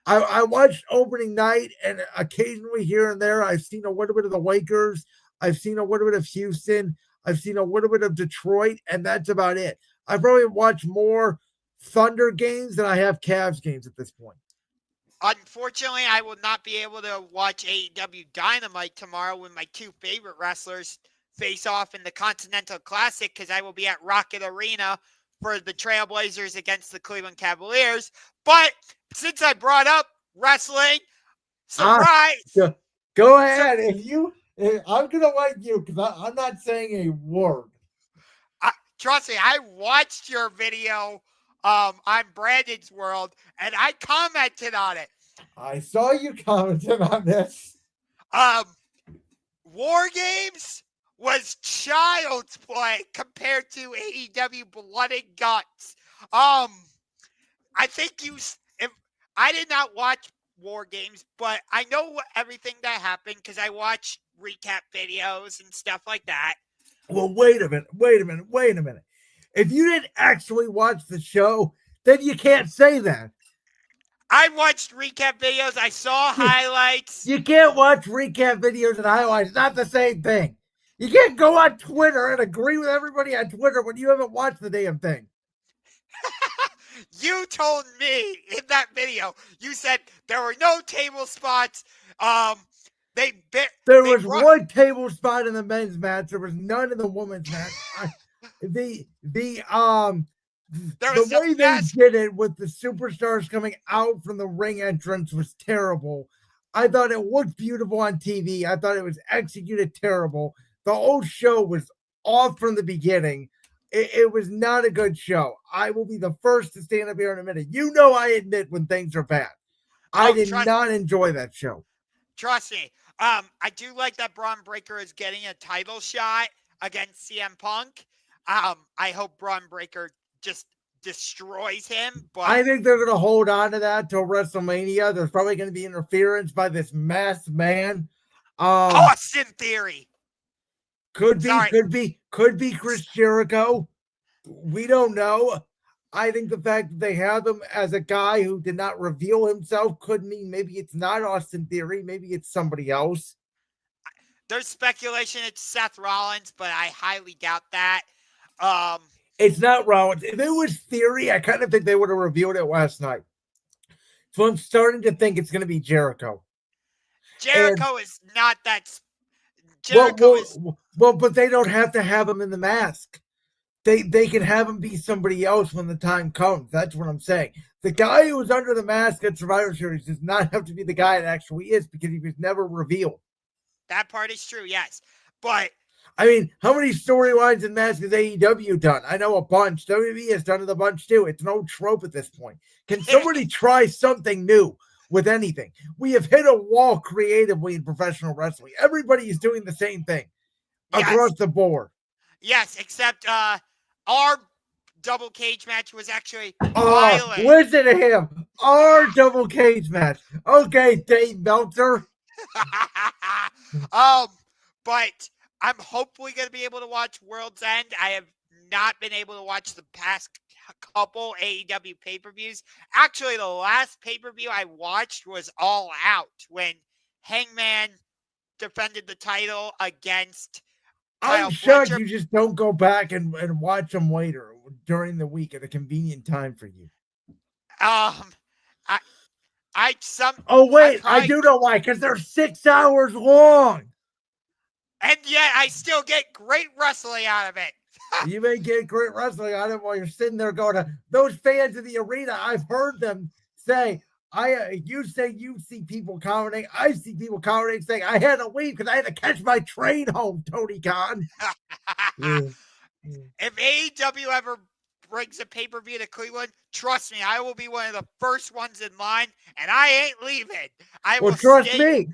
I watched opening night, and occasionally here and there, I've seen a little bit of the Lakers. I've seen a little bit of Houston. I've seen a little bit of Detroit, and that's about it. I've probably watched more Thunder games than I have Cavs games at this point. Unfortunately, I will not be able to watch AEW Dynamite tomorrow when my two favorite wrestlers face off in the Continental Classic because I will be at Rocket Arena for the Trailblazers against the Cleveland Cavaliers. But since I brought up wrestling, surprise! Go ahead. I'm going to like you because I'm not saying a word. Trust me, I watched your video on Brandon's World, and I commented on it. I saw you commented on this. War Games was child's play compared to AEW Blood and Guts. I think I did not watch War Games, but I know everything that happened because I watched recap videos and stuff like that. Well, wait a minute. If you didn't actually watch the show, then you can't say that. I watched recap videos. I saw highlights. You can't watch recap videos and highlights. It's not the same thing. You can't go on Twitter and agree with everybody on Twitter when you haven't watched the damn thing. You told me in that video, you said there were no table spots. There was one table spot in the men's match. There was none in the women's match. The way they did it with the superstars coming out from the ring entrance was terrible. I thought it looked beautiful on TV. I thought it was executed terrible. The whole show was off from the beginning. It was not a good show. I will be the first to stand up here in a minute. You know I admit when things are bad. I did not enjoy that show. Trust me. I do like that Braun Breaker is getting a title shot against CM Punk. I hope Braun Breaker just destroys him. But I think they're going to hold on to that till WrestleMania. There's probably going to be interference by this masked man. Austin Theory. Could be Chris Jericho. We don't know. I think the fact that they have him as a guy who did not reveal himself could mean maybe it's not Austin Theory. Maybe it's somebody else. There's speculation it's Seth Rollins, but I highly doubt that. It's not Rollins. If it was Theory, I kind of think they would have revealed it last night. So I'm starting to think it's going to be Jericho. Jericho is not that. But they don't have to have him in the mask. They can have him be somebody else when the time comes. That's what I'm saying. The guy who was under the mask at Survivor Series does not have to be the guy it actually is because he was never revealed. That part is true, yes. But I mean, how many storylines in Mask has AEW done? I know a bunch. WWE has done it a bunch too. It's an old trope at this point. Can somebody try something new with anything? We have hit a wall creatively in professional wrestling. Everybody is doing the same thing across the board. Yes, except our double cage match was actually violent. Listen to him. Our double cage match. Okay, Dave Meltzer. But I'm hopefully going to be able to watch World's End. I have not been able to watch the past couple AEW pay-per-views. Actually, the last pay-per-view I watched was All Out when Hangman defended the title against I'm shocked you just don't go back and watch them later during the week at a convenient time for you. I do know why, because they're 6 hours long. And yet I still get great wrestling out of it. You may get great wrestling out of it while you're sitting there going, those fans in the arena, I've heard them say, you say you see people commenting. I see people commenting saying, I had to leave because I had to catch my train home, Tony Khan. If AEW ever brings a pay-per-view to Cleveland, trust me, I will be one of the first ones in line, and I ain't leaving. I Well, will trust stay. me.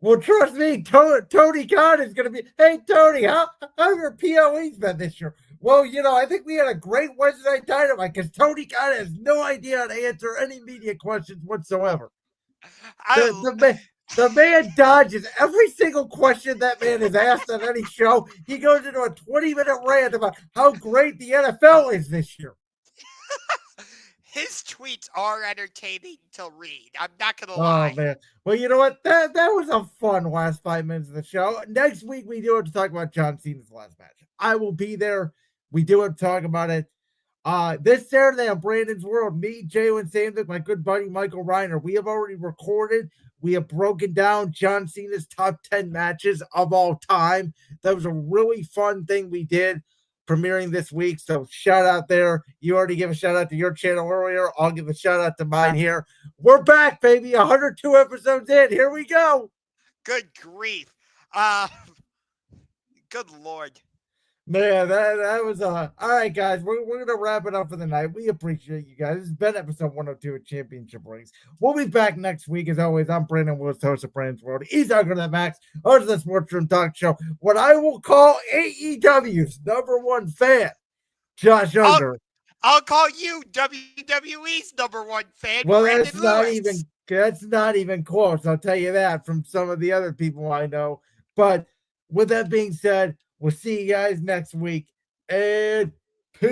Well, trust me, Tony Khan is going to be, hey, Tony, how your POEs been this year? Well, I think we had a great Wednesday night dynamite because Tony Khan has no idea how to answer any media questions whatsoever. The man dodges every single question that man is asked on any show. He goes into a 20-minute rant about how great the NFL is this year. His tweets are entertaining to read. I'm not going to Oh, lie. man. Well, you know what? That was a fun last 5 minutes of the show. Next week, we do have to talk about John Cena's last match. I will be there. We do have to talk about it. This Saturday on Brandon's World, me, Jalen Sandvik, my good buddy Michael Reiner, we have already recorded. We have broken down John Cena's top 10 matches of all time. That was a really fun thing we did premiering this week. So shout out there. You already gave a shout out to your channel earlier. I'll give a shout out to mine here. We're back, baby. 102 episodes in. Here we go. Good grief. Good Lord. Man, that was all right, guys. We're gonna wrap it up for the night. We appreciate you guys. This has been episode 102 of Championship Rings. We'll be back next week. As always, I'm Brandon Willis, host of Brandon's World. He's Ungar the Max, host of the Sports Room Talk Show. What I will call AEW's #1 fan, Josh Ungar. I'll call you WWE's #1 fan. Well, Brandon Lewis. that's not even close. I'll tell you that from some of the other people I know. But with that being said, we'll see you guys next week, and peace.